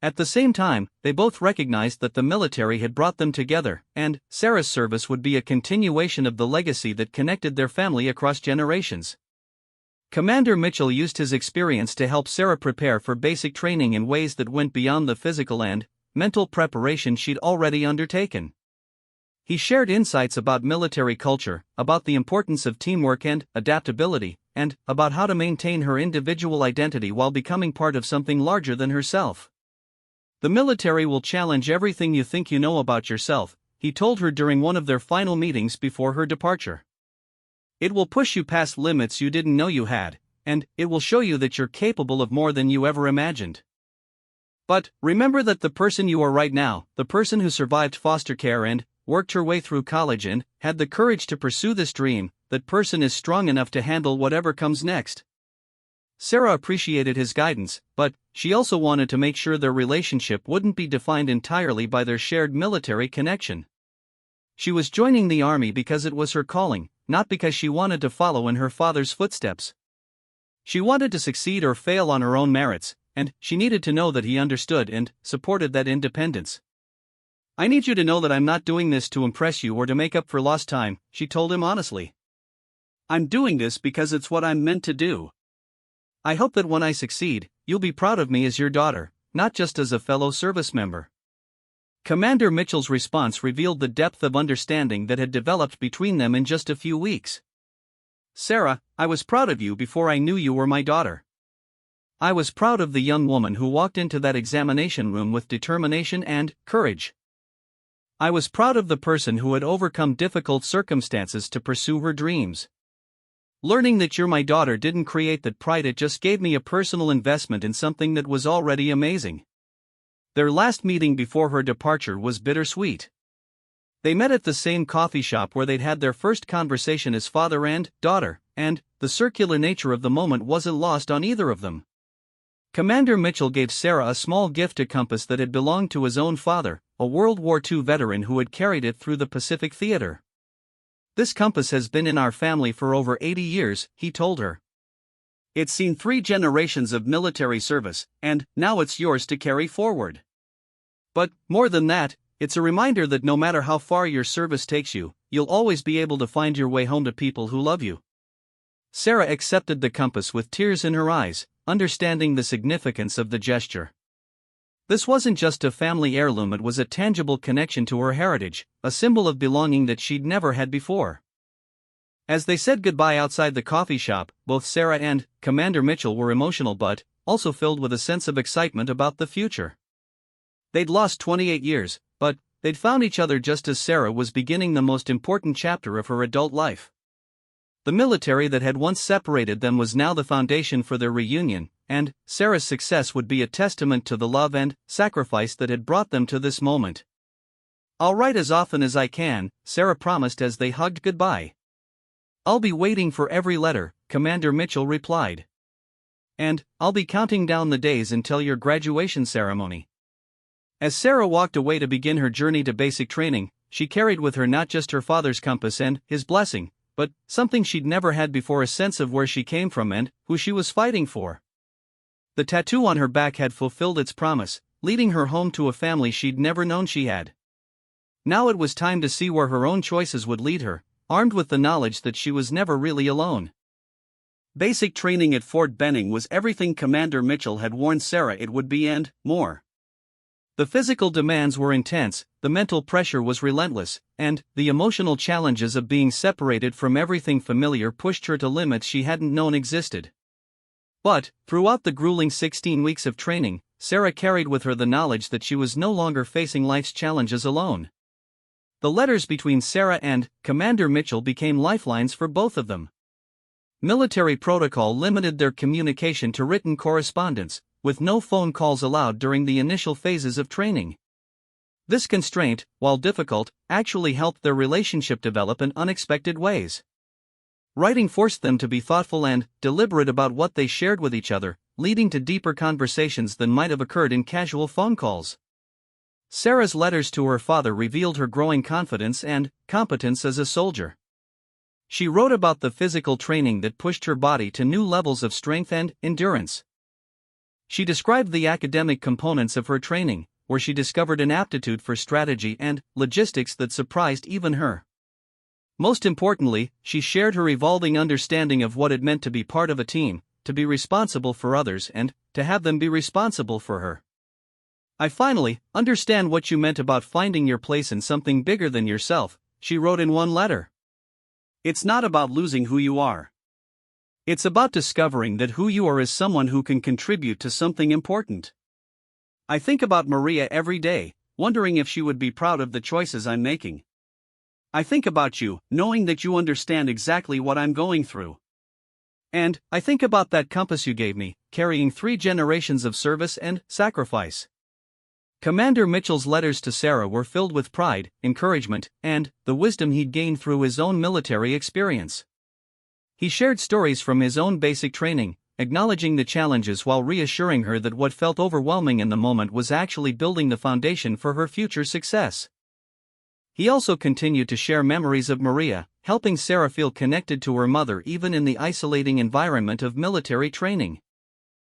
At the same time, they both recognized that the military had brought them together, and Sarah's service would be a continuation of the legacy that connected their family across generations. Commander Mitchell used his experience to help Sarah prepare for basic training in ways that went beyond the physical and mental preparation she'd already undertaken. He shared insights about military culture, about the importance of teamwork and adaptability, and about how to maintain her individual identity while becoming part of something larger than herself. "The military will challenge everything you think you know about yourself," he told her during one of their final meetings before her departure. "It will push you past limits you didn't know you had, and it will show you that you're capable of more than you ever imagined. But remember that the person you are right now, the person who survived foster care and worked her way through college and had the courage to pursue this dream, that person is strong enough to handle whatever comes next." Sarah appreciated his guidance, but she also wanted to make sure their relationship wouldn't be defined entirely by their shared military connection. She was joining the army because it was her calling, not because she wanted to follow in her father's footsteps. She wanted to succeed or fail on her own merits, and she needed to know that he understood and supported that independence. "I need you to know that I'm not doing this to impress you or to make up for lost time," she told him honestly. "I'm doing this because it's what I'm meant to do. I hope that when I succeed, you'll be proud of me as your daughter, not just as a fellow service member." Commander Mitchell's response revealed the depth of understanding that had developed between them in just a few weeks. "Sarah, I was proud of you before I knew you were my daughter. I was proud of the young woman who walked into that examination room with determination and courage. I was proud of the person who had overcome difficult circumstances to pursue her dreams. Learning that you're my daughter didn't create that pride, it just gave me a personal investment in something that was already amazing." Their last meeting before her departure was bittersweet. They met at the same coffee shop where they'd had their first conversation as father and daughter, and the circular nature of the moment wasn't lost on either of them. Commander Mitchell gave Sarah a small gift, a compass that had belonged to his own father, a World War II veteran who had carried it through the Pacific Theater. "This compass has been in our family for over 80 years, he told her. "It's seen 3 generations of military service, and now it's yours to carry forward. But, more than that, it's a reminder that no matter how far your service takes you, you'll always be able to find your way home to people who love you." Sarah accepted the compass with tears in her eyes, understanding the significance of the gesture. This wasn't just a family heirloom, it was a tangible connection to her heritage, a symbol of belonging that she'd never had before. As they said goodbye outside the coffee shop, both Sarah and Commander Mitchell were emotional but also filled with a sense of excitement about the future. They'd lost 28 years, but they'd found each other just as Sarah was beginning the most important chapter of her adult life. The military that had once separated them was now the foundation for their reunion, and Sarah's success would be a testament to the love and sacrifice that had brought them to this moment. "I'll write as often as I can," Sarah promised as they hugged goodbye. "I'll be waiting for every letter," Commander Mitchell replied. "And I'll be counting down the days until your graduation ceremony." As Sarah walked away to begin her journey to basic training, she carried with her not just her father's compass and his blessing, but something she'd never had before: a sense of where she came from and who she was fighting for. The tattoo on her back had fulfilled its promise, leading her home to a family she'd never known she had. Now it was time to see where her own choices would lead her, armed with the knowledge that she was never really alone. Basic training at Fort Benning was everything Commander Mitchell had warned Sarah it would be, and more. The physical demands were intense, the mental pressure was relentless, and the emotional challenges of being separated from everything familiar pushed her to limits she hadn't known existed. But, throughout the grueling 16 weeks of training, Sarah carried with her the knowledge that she was no longer facing life's challenges alone. The letters between Sarah and Commander Mitchell became lifelines for both of them. Military protocol limited their communication to written correspondence, with no phone calls allowed during the initial phases of training. This constraint, while difficult, actually helped their relationship develop in unexpected ways. Writing forced them to be thoughtful and deliberate about what they shared with each other, leading to deeper conversations than might have occurred in casual phone calls. Sarah's letters to her father revealed her growing confidence and competence as a soldier. She wrote about the physical training that pushed her body to new levels of strength and endurance. She described the academic components of her training, where she discovered an aptitude for strategy and logistics that surprised even her. Most importantly, she shared her evolving understanding of what it meant to be part of a team, to be responsible for others, and to have them be responsible for her. "I finally understand what you meant about finding your place in something bigger than yourself," she wrote in one letter. "It's not about losing who you are. It's about discovering that who you are is someone who can contribute to something important. I think about Maria every day, wondering if she would be proud of the choices I'm making. I think about you, knowing that you understand exactly what I'm going through. And I think about that compass you gave me, carrying 3 generations of service and sacrifice." Commander Mitchell's letters to Sarah were filled with pride, encouragement, and the wisdom he'd gained through his own military experience. He shared stories from his own basic training, acknowledging the challenges while reassuring her that what felt overwhelming in the moment was actually building the foundation for her future success. He also continued to share memories of Maria, helping Sarah feel connected to her mother even in the isolating environment of military training.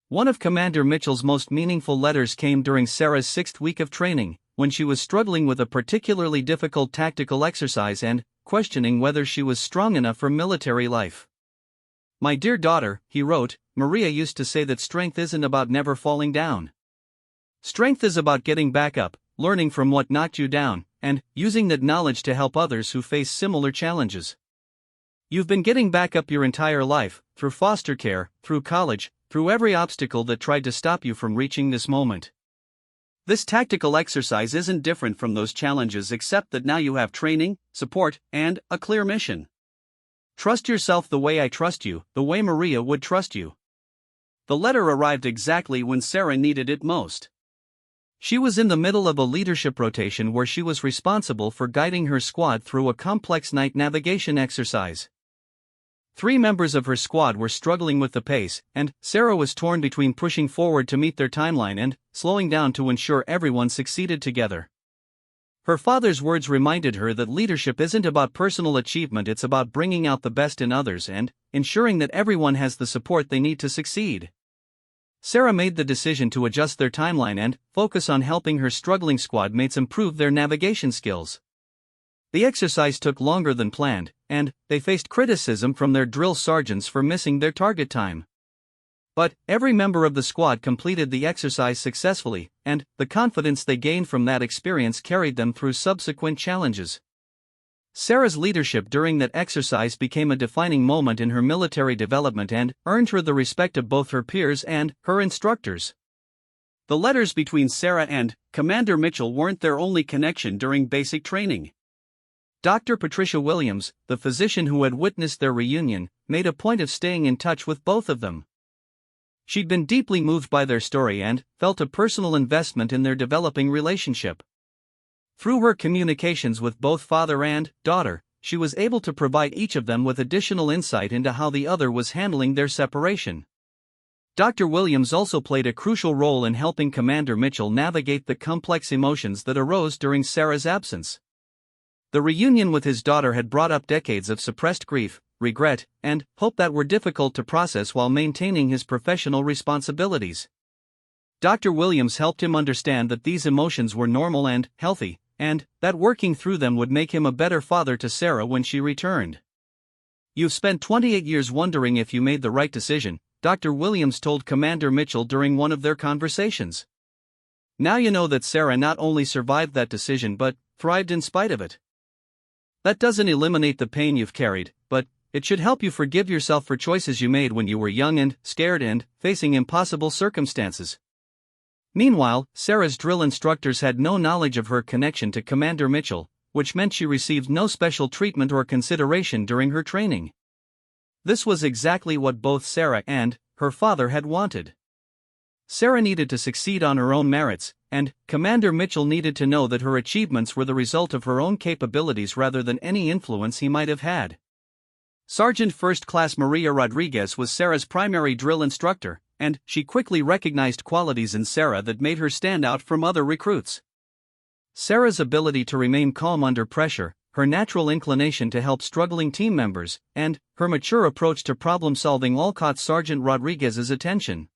One of Commander Mitchell's most meaningful letters came during Sarah's 6th week of training, when she was struggling with a particularly difficult tactical exercise and questioning whether she was strong enough for military life. "My dear daughter," he wrote, "Maria used to say that strength isn't about never falling down. Strength is about getting back up, learning from what knocked you down, and using that knowledge to help others who face similar challenges. You've been getting back up your entire life, through foster care, through college, through every obstacle that tried to stop you from reaching this moment. This tactical exercise isn't different from those challenges except that now you have training, support, and a clear mission. Trust yourself the way I trust you, the way Maria would trust you." The letter arrived exactly when Sarah needed it most. She was in the middle of a leadership rotation where she was responsible for guiding her squad through a complex night navigation exercise. 3 members of her squad were struggling with the pace, and Sarah was torn between pushing forward to meet their timeline and slowing down to ensure everyone succeeded together. Her father's words reminded her that leadership isn't about personal achievement, it's about bringing out the best in others and ensuring that everyone has the support they need to succeed. Sarah made the decision to adjust their timeline and focus on helping her struggling squad mates improve their navigation skills. The exercise took longer than planned, and they faced criticism from their drill sergeants for missing their target time. But every member of the squad completed the exercise successfully, and the confidence they gained from that experience carried them through subsequent challenges. Sarah's leadership during that exercise became a defining moment in her military development and earned her the respect of both her peers and her instructors. The letters between Sarah and Commander Mitchell weren't their only connection during basic training. Dr. Patricia Williams, the physician who had witnessed their reunion, made a point of staying in touch with both of them. She'd been deeply moved by their story and felt a personal investment in their developing relationship. Through her communications with both father and daughter, she was able to provide each of them with additional insight into how the other was handling their separation. Dr. Williams also played a crucial role in helping Commander Mitchell navigate the complex emotions that arose during Sarah's absence. The reunion with his daughter had brought up decades of suppressed grief, regret, and hope that were difficult to process while maintaining his professional responsibilities. Dr. Williams helped him understand that these emotions were normal and healthy, and that working through them would make him a better father to Sarah when she returned. "You've spent 28 years wondering if you made the right decision," Dr. Williams told Commander Mitchell during one of their conversations. "Now you know that Sarah not only survived that decision but thrived in spite of it. That doesn't eliminate the pain you've carried, but it should help you forgive yourself for choices you made when you were young and scared and facing impossible circumstances." Meanwhile, Sarah's drill instructors had no knowledge of her connection to Commander Mitchell, which meant she received no special treatment or consideration during her training. This was exactly what both Sarah and her father had wanted. Sarah needed to succeed on her own merits, and Commander Mitchell needed to know that her achievements were the result of her own capabilities rather than any influence he might have had. Sergeant First Class Maria Rodriguez was Sarah's primary drill instructor, and she quickly recognized qualities in Sarah that made her stand out from other recruits. Sarah's ability to remain calm under pressure, her natural inclination to help struggling team members, and her mature approach to problem-solving all caught Sergeant Rodriguez's attention.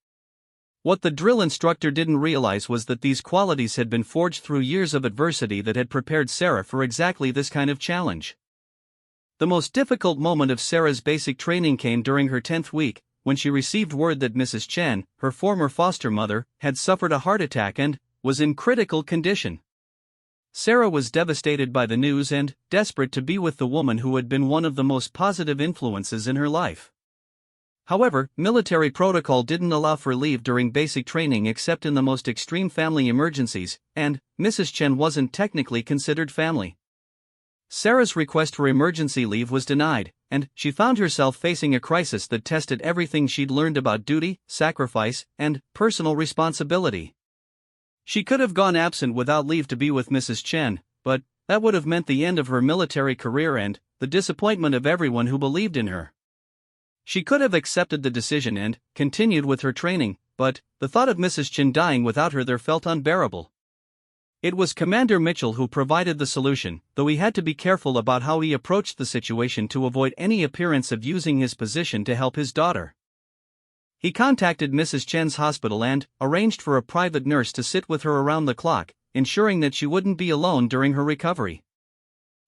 What the drill instructor didn't realize was that these qualities had been forged through years of adversity that had prepared Sarah for exactly this kind of challenge. The most difficult moment of Sarah's basic training came during her 10th week, when she received word that Mrs. Chen, her former foster mother, had suffered a heart attack and was in critical condition. Sarah was devastated by the news and desperate to be with the woman who had been one of the most positive influences in her life. However, military protocol didn't allow for leave during basic training except in the most extreme family emergencies, and Mrs. Chen wasn't technically considered family. Sarah's request for emergency leave was denied, and she found herself facing a crisis that tested everything she'd learned about duty, sacrifice, and personal responsibility. She could have gone absent without leave to be with Mrs. Chen, but that would have meant the end of her military career and the disappointment of everyone who believed in her. She could have accepted the decision and continued with her training, but the thought of Mrs. Chen dying without her there felt unbearable. It was Commander Mitchell who provided the solution, though he had to be careful about how he approached the situation to avoid any appearance of using his position to help his daughter. He contacted Mrs. Chen's hospital and arranged for a private nurse to sit with her around the clock, ensuring that she wouldn't be alone during her recovery.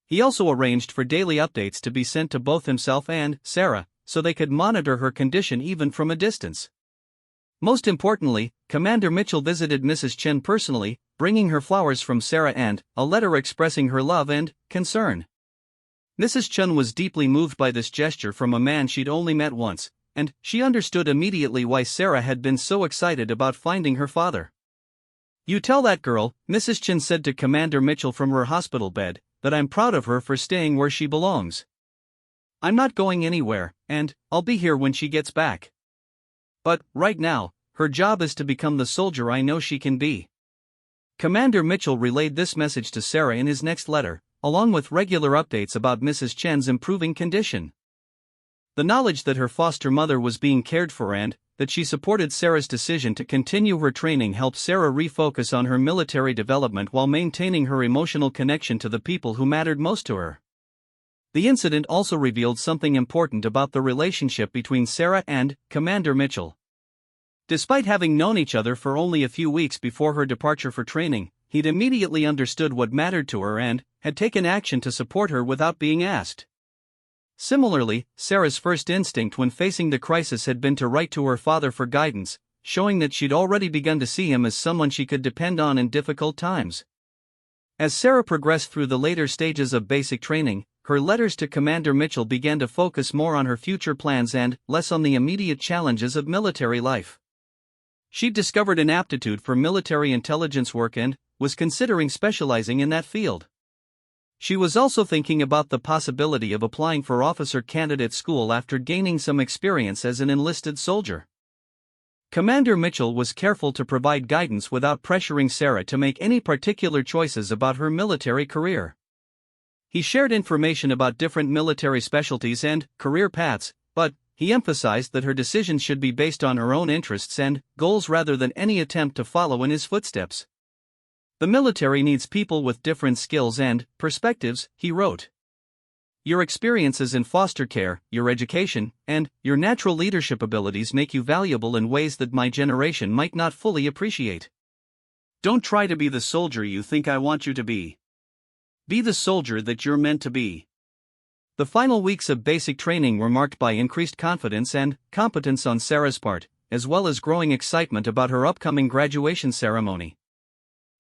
He also arranged for daily updates to be sent to both himself and Sarah, so they could monitor her condition even from a distance. Most importantly, Commander Mitchell visited Mrs. Chen personally, bringing her flowers from Sarah and a letter expressing her love and concern. Mrs. Chen was deeply moved by this gesture from a man she'd only met once, and she understood immediately why Sarah had been so excited about finding her father. "You tell that girl," Mrs. Chen said to Commander Mitchell from her hospital bed, "that I'm proud of her for staying where she belongs. I'm not going anywhere, and I'll be here when she gets back. But, right now, her job is to become the soldier I know she can be." Commander Mitchell relayed this message to Sarah in his next letter, along with regular updates about Mrs. Chen's improving condition. The knowledge that her foster mother was being cared for and that she supported Sarah's decision to continue her training helped Sarah refocus on her military development while maintaining her emotional connection to the people who mattered most to her. The incident also revealed something important about the relationship between Sarah and Commander Mitchell. Despite having known each other for only a few weeks before her departure for training, he'd immediately understood what mattered to her and had taken action to support her without being asked. Similarly, Sarah's first instinct when facing the crisis had been to write to her father for guidance, showing that she'd already begun to see him as someone she could depend on in difficult times. As Sarah progressed through the later stages of basic training, her letters to Commander Mitchell began to focus more on her future plans and less on the immediate challenges of military life. She'd discovered an aptitude for military intelligence work and was considering specializing in that field. She was also thinking about the possibility of applying for officer candidate school after gaining some experience as an enlisted soldier. Commander Mitchell was careful to provide guidance without pressuring Sarah to make any particular choices about her military career. He shared information about different military specialties and career paths, but he emphasized that her decisions should be based on her own interests and goals rather than any attempt to follow in his footsteps. The military needs people with different skills and perspectives, he wrote. Your experiences in foster care, your education, and your natural leadership abilities make you valuable in ways that my generation might not fully appreciate. Don't try to be the soldier you think I want you to be. Be the soldier that you're meant to be. The final weeks of basic training were marked by increased confidence and competence on Sarah's part, as well as growing excitement about her upcoming graduation ceremony.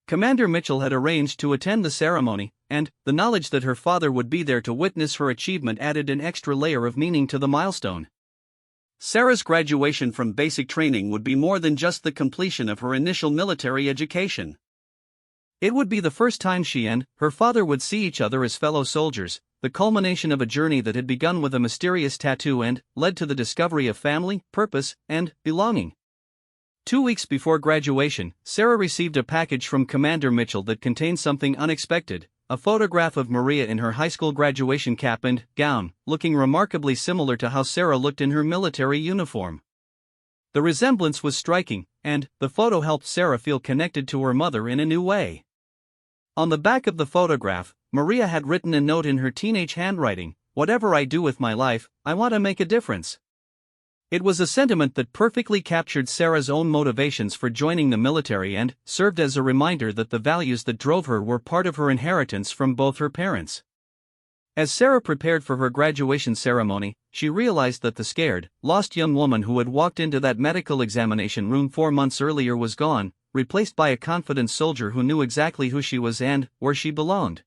Commander Mitchell had arranged to attend the ceremony, and the knowledge that her father would be there to witness her achievement added an extra layer of meaning to the milestone. Sarah's graduation from basic training would be more than just the completion of her initial military education. It would be the first time she and her father would see each other as fellow soldiers, the culmination of a journey that had begun with a mysterious tattoo and led to the discovery of family, purpose, and belonging. 2 weeks before graduation, Sarah received a package from Commander Mitchell that contained something unexpected, a photograph of Maria in her high school graduation cap and gown, looking remarkably similar to how Sarah looked in her military uniform. The resemblance was striking, and the photo helped Sarah feel connected to her mother in a new way. On the back of the photograph, Maria had written a note in her teenage handwriting, "Whatever I do with my life, I want to make a difference." It was a sentiment that perfectly captured Sarah's own motivations for joining the military and served as a reminder that the values that drove her were part of her inheritance from both her parents. As Sarah prepared for her graduation ceremony, she realized that the scared, lost young woman who had walked into that medical examination room 4 months earlier was gone, replaced by a confident soldier who knew exactly who she was and where she belonged.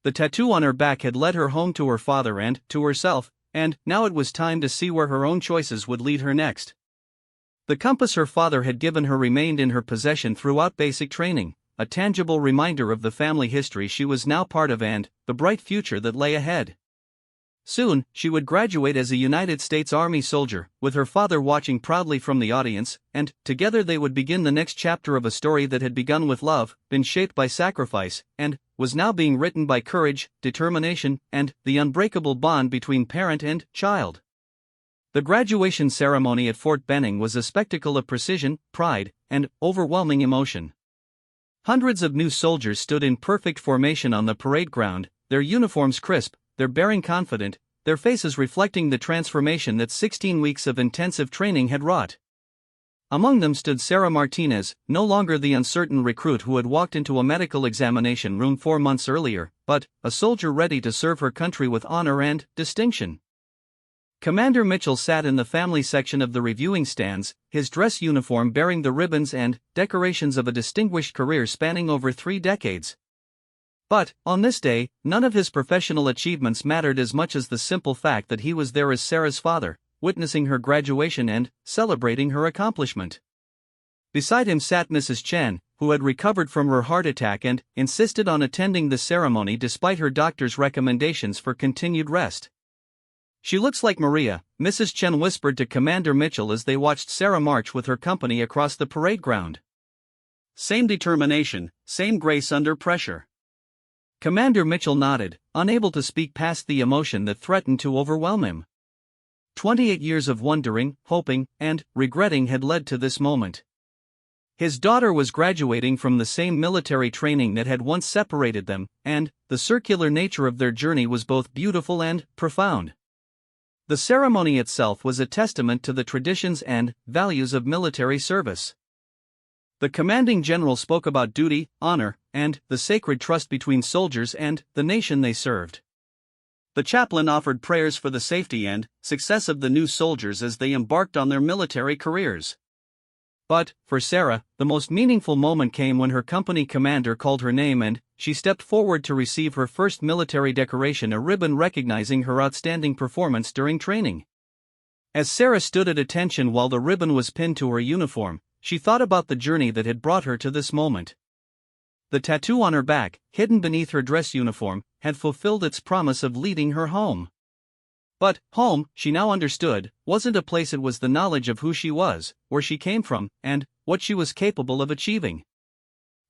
The tattoo on her back had led her home to her father and to herself, and now it was time to see where her own choices would lead her next. The compass her father had given her remained in her possession throughout basic training, a tangible reminder of the family history she was now part of and the bright future that lay ahead. Soon, she would graduate as a United States Army soldier, with her father watching proudly from the audience, and together they would begin the next chapter of a story that had begun with love, been shaped by sacrifice, and was now being written by courage, determination, and the unbreakable bond between parent and child. The graduation ceremony at Fort Benning was a spectacle of precision, pride, and overwhelming emotion. Hundreds of new soldiers stood in perfect formation on the parade ground, their uniforms crisp, their bearing confident, their faces reflecting the transformation that 16 weeks of intensive training had wrought. Among them stood Sarah Martinez, no longer the uncertain recruit who had walked into a medical examination room 4 months earlier, but a soldier ready to serve her country with honor and distinction. Commander Mitchell sat in the family section of the reviewing stands, his dress uniform bearing the ribbons and decorations of a distinguished career spanning over 3 decades. But, on this day, none of his professional achievements mattered as much as the simple fact that he was there as Sarah's father, witnessing her graduation and celebrating her accomplishment. Beside him sat Mrs. Chen, who had recovered from her heart attack and insisted on attending the ceremony despite her doctor's recommendations for continued rest. "She looks like Maria," Mrs. Chen whispered to Commander Mitchell as they watched Sarah march with her company across the parade ground. "Same determination, same grace under pressure." Commander Mitchell nodded, unable to speak past the emotion that threatened to overwhelm him. 28 years of wondering, hoping, and regretting had led to this moment. His daughter was graduating from the same military training that had once separated them, and the circular nature of their journey was both beautiful and profound. The ceremony itself was a testament to the traditions and values of military service. The commanding general spoke about duty, honor, and the sacred trust between soldiers and the nation they served. The chaplain offered prayers for the safety and success of the new soldiers as they embarked on their military careers. But, for Sarah, the most meaningful moment came when her company commander called her name and she stepped forward to receive her first military decoration, a ribbon recognizing her outstanding performance during training. As Sarah stood at attention while the ribbon was pinned to her uniform, she thought about the journey that had brought her to this moment. the tattoo on her back, hidden beneath her dress uniform, had fulfilled its promise of leading her home. But home, she now understood, wasn't a place. It was the knowledge of who she was, where she came from, and what she was capable of achieving.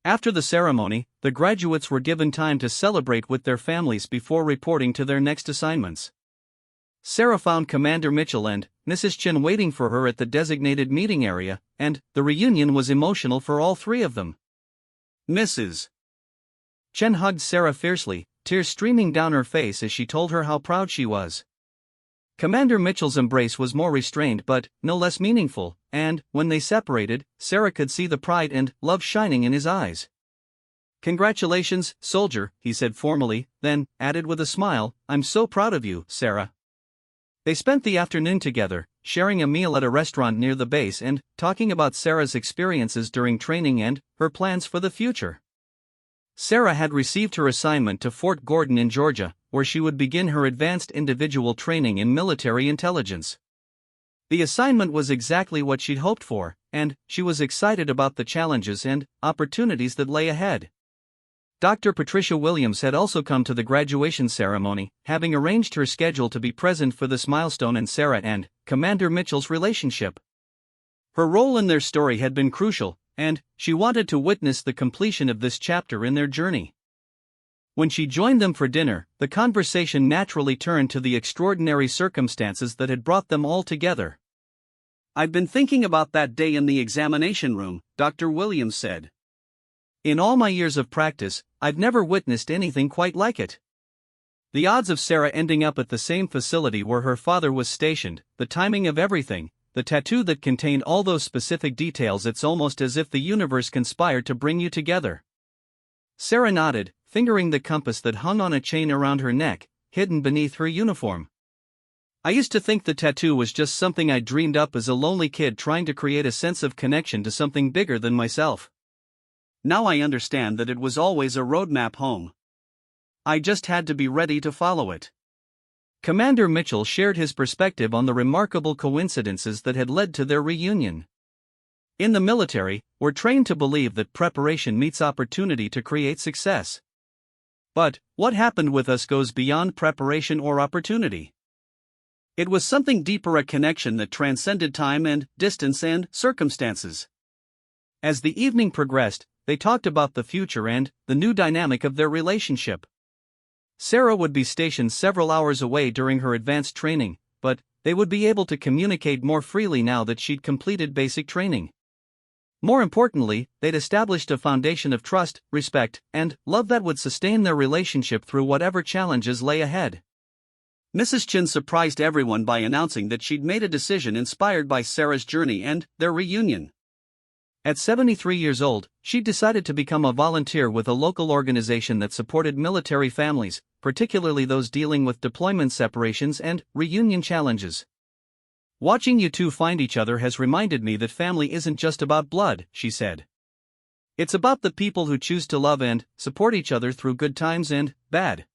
After the ceremony, the graduates were given time to celebrate with their families before reporting to their next assignments. Sarah found Commander Mitchell and Mrs. Chin waiting for her at the designated meeting area, and the reunion was emotional for all three of them. Mrs. Chen hugged Sarah fiercely, tears streaming down her face as she told her how proud she was. Commander Mitchell's embrace was more restrained but no less meaningful, and when they separated, Sarah could see the pride and love shining in his eyes. "Congratulations, soldier," he said formally, then added with a smile, "I'm so proud of you, Sarah." They spent the afternoon together, sharing a meal at a restaurant near the base and talking about Sarah's experiences during training and her plans for the future. Sarah had received her assignment to Fort Gordon in Georgia, where she would begin her advanced individual training in military intelligence. The assignment was exactly what she'd hoped for, and she was excited about the challenges and opportunities that lay ahead. Dr. Patricia Williams had also come to the graduation ceremony, having arranged her schedule to be present for this milestone in Sarah and Commander Mitchell's relationship. Her role in their story had been crucial, and she wanted to witness the completion of this chapter in their journey. When she joined them for dinner, the conversation naturally turned to the extraordinary circumstances that had brought them all together. "I've been thinking about that day in the examination room," Dr. Williams said. "In all my years of practice, I've never witnessed anything quite like it. The odds of Sarah ending up at the same facility where her father was stationed, the timing of everything, the tattoo that contained all those specific details, it's almost as if the universe conspired to bring you together." Sarah nodded, fingering the compass that hung on a chain around her neck, hidden beneath her uniform. "I used to think the tattoo was just something I dreamed up as a lonely kid trying to create a sense of connection to something bigger than myself. Now I understand that it was always a roadmap home. I just had to be ready to follow it." Commander Mitchell shared his perspective on the remarkable coincidences that had led to their reunion. "In the military, we're trained to believe that preparation meets opportunity to create success. But what happened with us goes beyond preparation or opportunity. It was something deeper, a connection that transcended time and distance and circumstances." As the evening progressed, they talked about the future and the new dynamic of their relationship. Sarah would be stationed several hours away during her advanced training, but they would be able to communicate more freely now that she'd completed basic training. More importantly, they'd established a foundation of trust, respect, and love that would sustain their relationship through whatever challenges lay ahead. Mrs. Chin surprised everyone by announcing that she'd made a decision inspired by Sarah's journey and their reunion. At 73 years old, she decided to become a volunteer with a local organization that supported military families, particularly those dealing with deployment separations and reunion challenges. "Watching you two find each other has reminded me that family isn't just about blood," she said. "It's about the people who choose to love and support each other through good times and bad.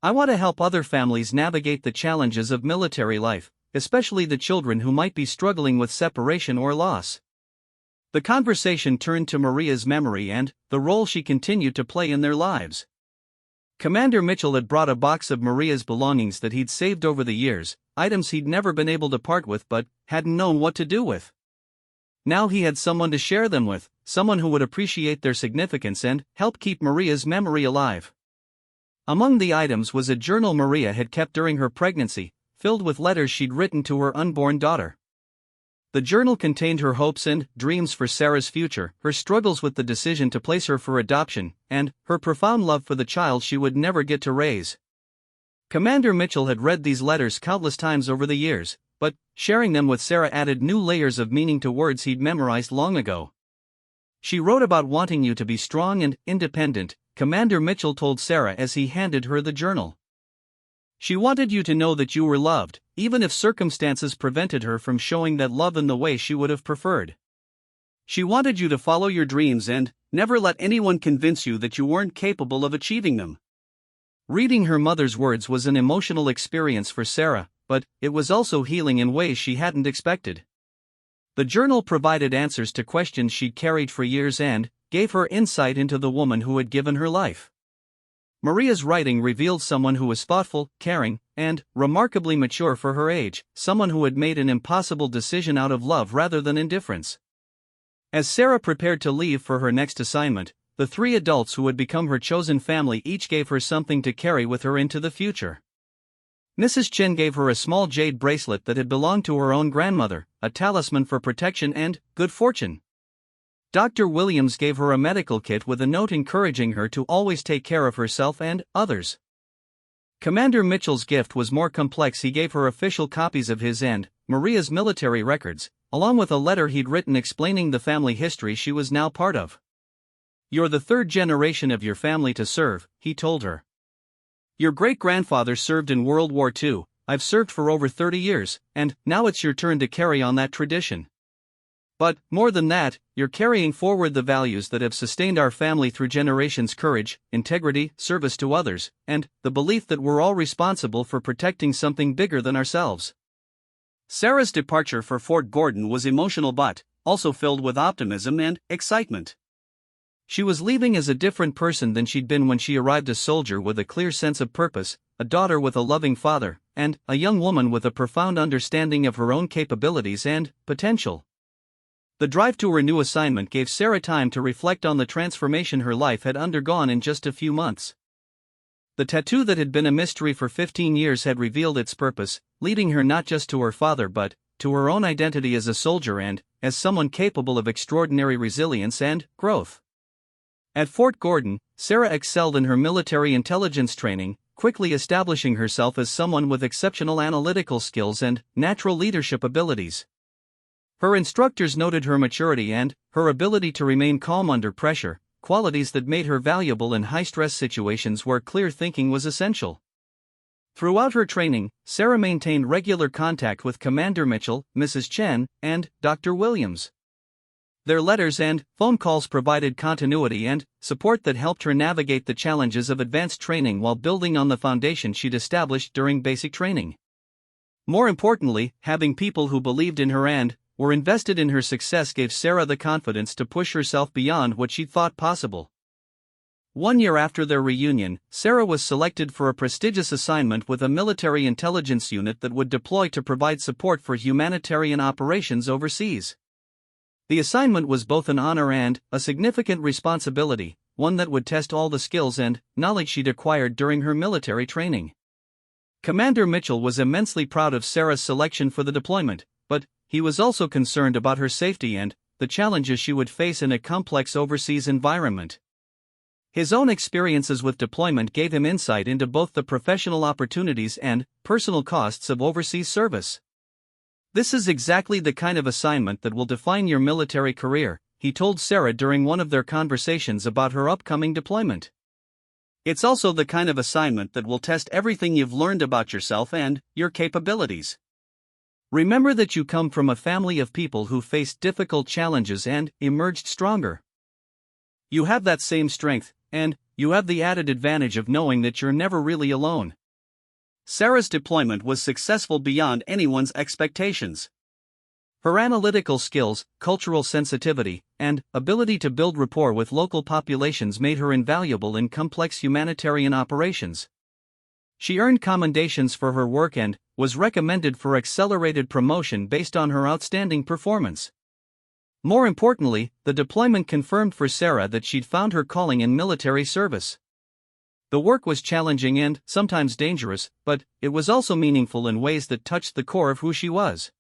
I want to help other families navigate the challenges of military life, especially the children who might be struggling with separation or loss." The conversation turned to Maria's memory and the role she continued to play in their lives. Commander Mitchell had brought a box of Maria's belongings that he'd saved over the years, items he'd never been able to part with but hadn't known what to do with. Now he had someone to share them with, someone who would appreciate their significance and help keep Maria's memory alive. Among the items was a journal Maria had kept during her pregnancy, filled with letters she'd written to her unborn daughter. The journal contained her hopes and dreams for Sarah's future, her struggles with the decision to place her for adoption, and her profound love for the child she would never get to raise. Commander Mitchell had read these letters countless times over the years, but sharing them with Sarah added new layers of meaning to words he'd memorized long ago. "She wrote about wanting you to be strong and independent," Commander Mitchell told Sarah as he handed her the journal. "She wanted you to know that you were loved, even if circumstances prevented her from showing that love in the way she would have preferred. She wanted you to follow your dreams and never let anyone convince you that you weren't capable of achieving them." Reading her mother's words was an emotional experience for Sarah, but it was also healing in ways she hadn't expected. The journal provided answers to questions she'd carried for years and gave her insight into the woman who had given her life. Maria's writing revealed someone who was thoughtful, caring, and remarkably mature for her age, someone who had made an impossible decision out of love rather than indifference. As Sarah prepared to leave for her next assignment, the three adults who would become her chosen family each gave her something to carry with her into the future. Mrs. Chen gave her a small jade bracelet that had belonged to her own grandmother, a talisman for protection and good fortune. Dr. Williams gave her a medical kit with a note encouraging her to always take care of herself and others. Commander Mitchell's gift was more complex. He gave her official copies of his and Maria's military records, along with a letter he'd written explaining the family history she was now part of. "You're the third generation of your family to serve," he told her. "Your great-grandfather served in World War II, I've served for over 30 years, and now it's your turn to carry on that tradition. But, more than that, you're carrying forward the values that have sustained our family through generations: courage, integrity, service to others, and the belief that we're all responsible for protecting something bigger than ourselves." Sarah's departure for Fort Gordon was emotional but also filled with optimism and excitement. She was leaving as a different person than she'd been when she arrived, a soldier with a clear sense of purpose, a daughter with a loving father, and a young woman with a profound understanding of her own capabilities and potential. The drive to her new assignment gave Sarah time to reflect on the transformation her life had undergone in just a few months. The tattoo that had been a mystery for 15 years had revealed its purpose, leading her not just to her father but to her own identity as a soldier and as someone capable of extraordinary resilience and growth. At Fort Gordon, Sarah excelled in her military intelligence training, quickly establishing herself as someone with exceptional analytical skills and natural leadership abilities. Her instructors noted her maturity and her ability to remain calm under pressure, qualities that made her valuable in high-stress situations where clear thinking was essential. Throughout her training, Sarah maintained regular contact with Commander Mitchell, Mrs. Chen, and Dr. Williams. Their letters and phone calls provided continuity and support that helped her navigate the challenges of advanced training while building on the foundation she'd established during basic training. More importantly, having people who believed in her and were invested in her success gave Sarah the confidence to push herself beyond what she thought possible. 1 year after their reunion, Sarah was selected for a prestigious assignment with a military intelligence unit that would deploy to provide support for humanitarian operations overseas. The assignment was both an honor and a significant responsibility, one that would test all the skills and knowledge she'd acquired during her military training. Commander Mitchell was immensely proud of Sarah's selection for the deployment, but he was also concerned about her safety and the challenges she would face in a complex overseas environment. His own experiences with deployment gave him insight into both the professional opportunities and personal costs of overseas service. "This is exactly the kind of assignment that will define your military career," he told Sarah during one of their conversations about her upcoming deployment. "It's also the kind of assignment that will test everything you've learned about yourself and your capabilities. Remember that you come from a family of people who faced difficult challenges and emerged stronger. You have that same strength, and you have the added advantage of knowing that you're never really alone." Sarah's deployment was successful beyond anyone's expectations. Her analytical skills, cultural sensitivity, and ability to build rapport with local populations made her invaluable in complex humanitarian operations. She earned commendations for her work and was recommended for accelerated promotion based on her outstanding performance. More importantly, the deployment confirmed for Sarah that she'd found her calling in military service. The work was challenging and sometimes dangerous, but it was also meaningful in ways that touched the core of who she was.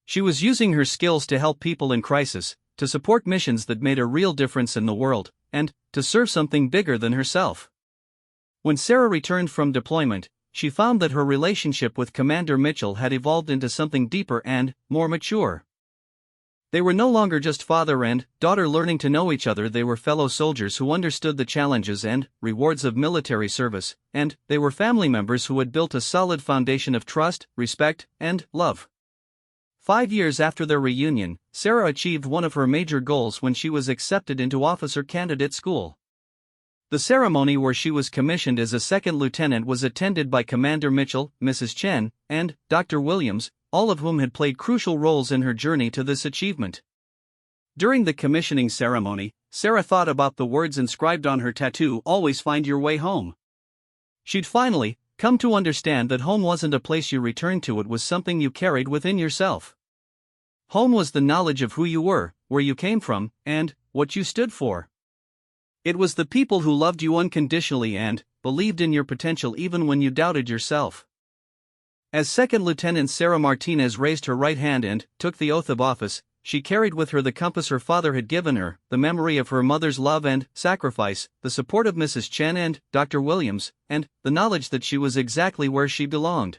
She was using her skills to help people in crisis, to support missions that made a real difference in the world, and to serve something bigger than herself. When Sarah returned from deployment, she found that her relationship with Commander Mitchell had evolved into something deeper and more mature. They were no longer just father and daughter learning to know each other. They were fellow soldiers who understood the challenges and rewards of military service, and they were family members who had built a solid foundation of trust, respect, and love. 5 years after their reunion, Sarah achieved one of her major goals when she was accepted into officer candidate school. The ceremony where she was commissioned as a second lieutenant was attended by Commander Mitchell, Mrs. Chen, and Dr. Williams, all of whom had played crucial roles in her journey to this achievement. During the commissioning ceremony, Sarah thought about the words inscribed on her tattoo, "Always find your way home." She'd finally come to understand that home wasn't a place you returned to, it was something you carried within yourself. Home was the knowledge of who you were, where you came from, and what you stood for. It was the people who loved you unconditionally and believed in your potential even when you doubted yourself. As Second Lieutenant Sarah Martinez raised her right hand and took the oath of office, she carried with her the compass her father had given her, the memory of her mother's love and sacrifice, the support of Mrs. Chen and Dr. Williams, and the knowledge that she was exactly where she belonged.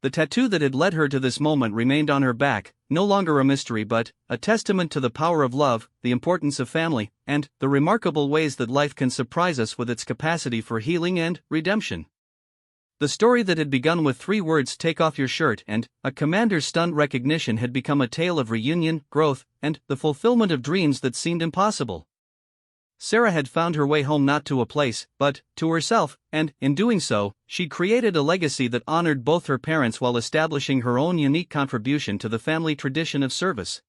The tattoo that had led her to this moment remained on her back, no longer a mystery but a testament to the power of love, the importance of family, and the remarkable ways that life can surprise us with its capacity for healing and redemption. The story that had begun with 3 words, "Take off your shirt," and a commander's stunned recognition had become a tale of reunion, growth, and the fulfillment of dreams that seemed impossible. Sarah had found her way home, not to a place, but to herself, and in doing so, she'd created a legacy that honored both her parents while establishing her own unique contribution to the family tradition of service.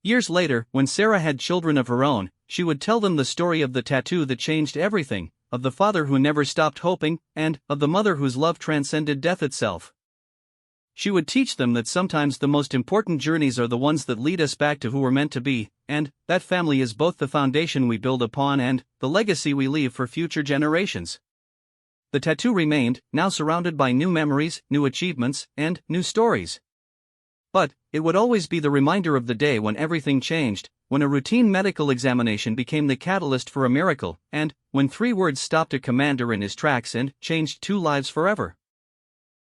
Years later, when Sarah had children of her own, she would tell them the story of the tattoo that changed everything, of the father who never stopped hoping, and of the mother whose love transcended death itself. She would teach them that sometimes the most important journeys are the ones that lead us back to who we're meant to be, and that family is both the foundation we build upon and the legacy we leave for future generations. The tattoo remained, now surrounded by new memories, new achievements, and new stories. But it would always be the reminder of the day when everything changed, when a routine medical examination became the catalyst for a miracle, and when 3 words stopped a commander in his tracks and changed 2 lives forever.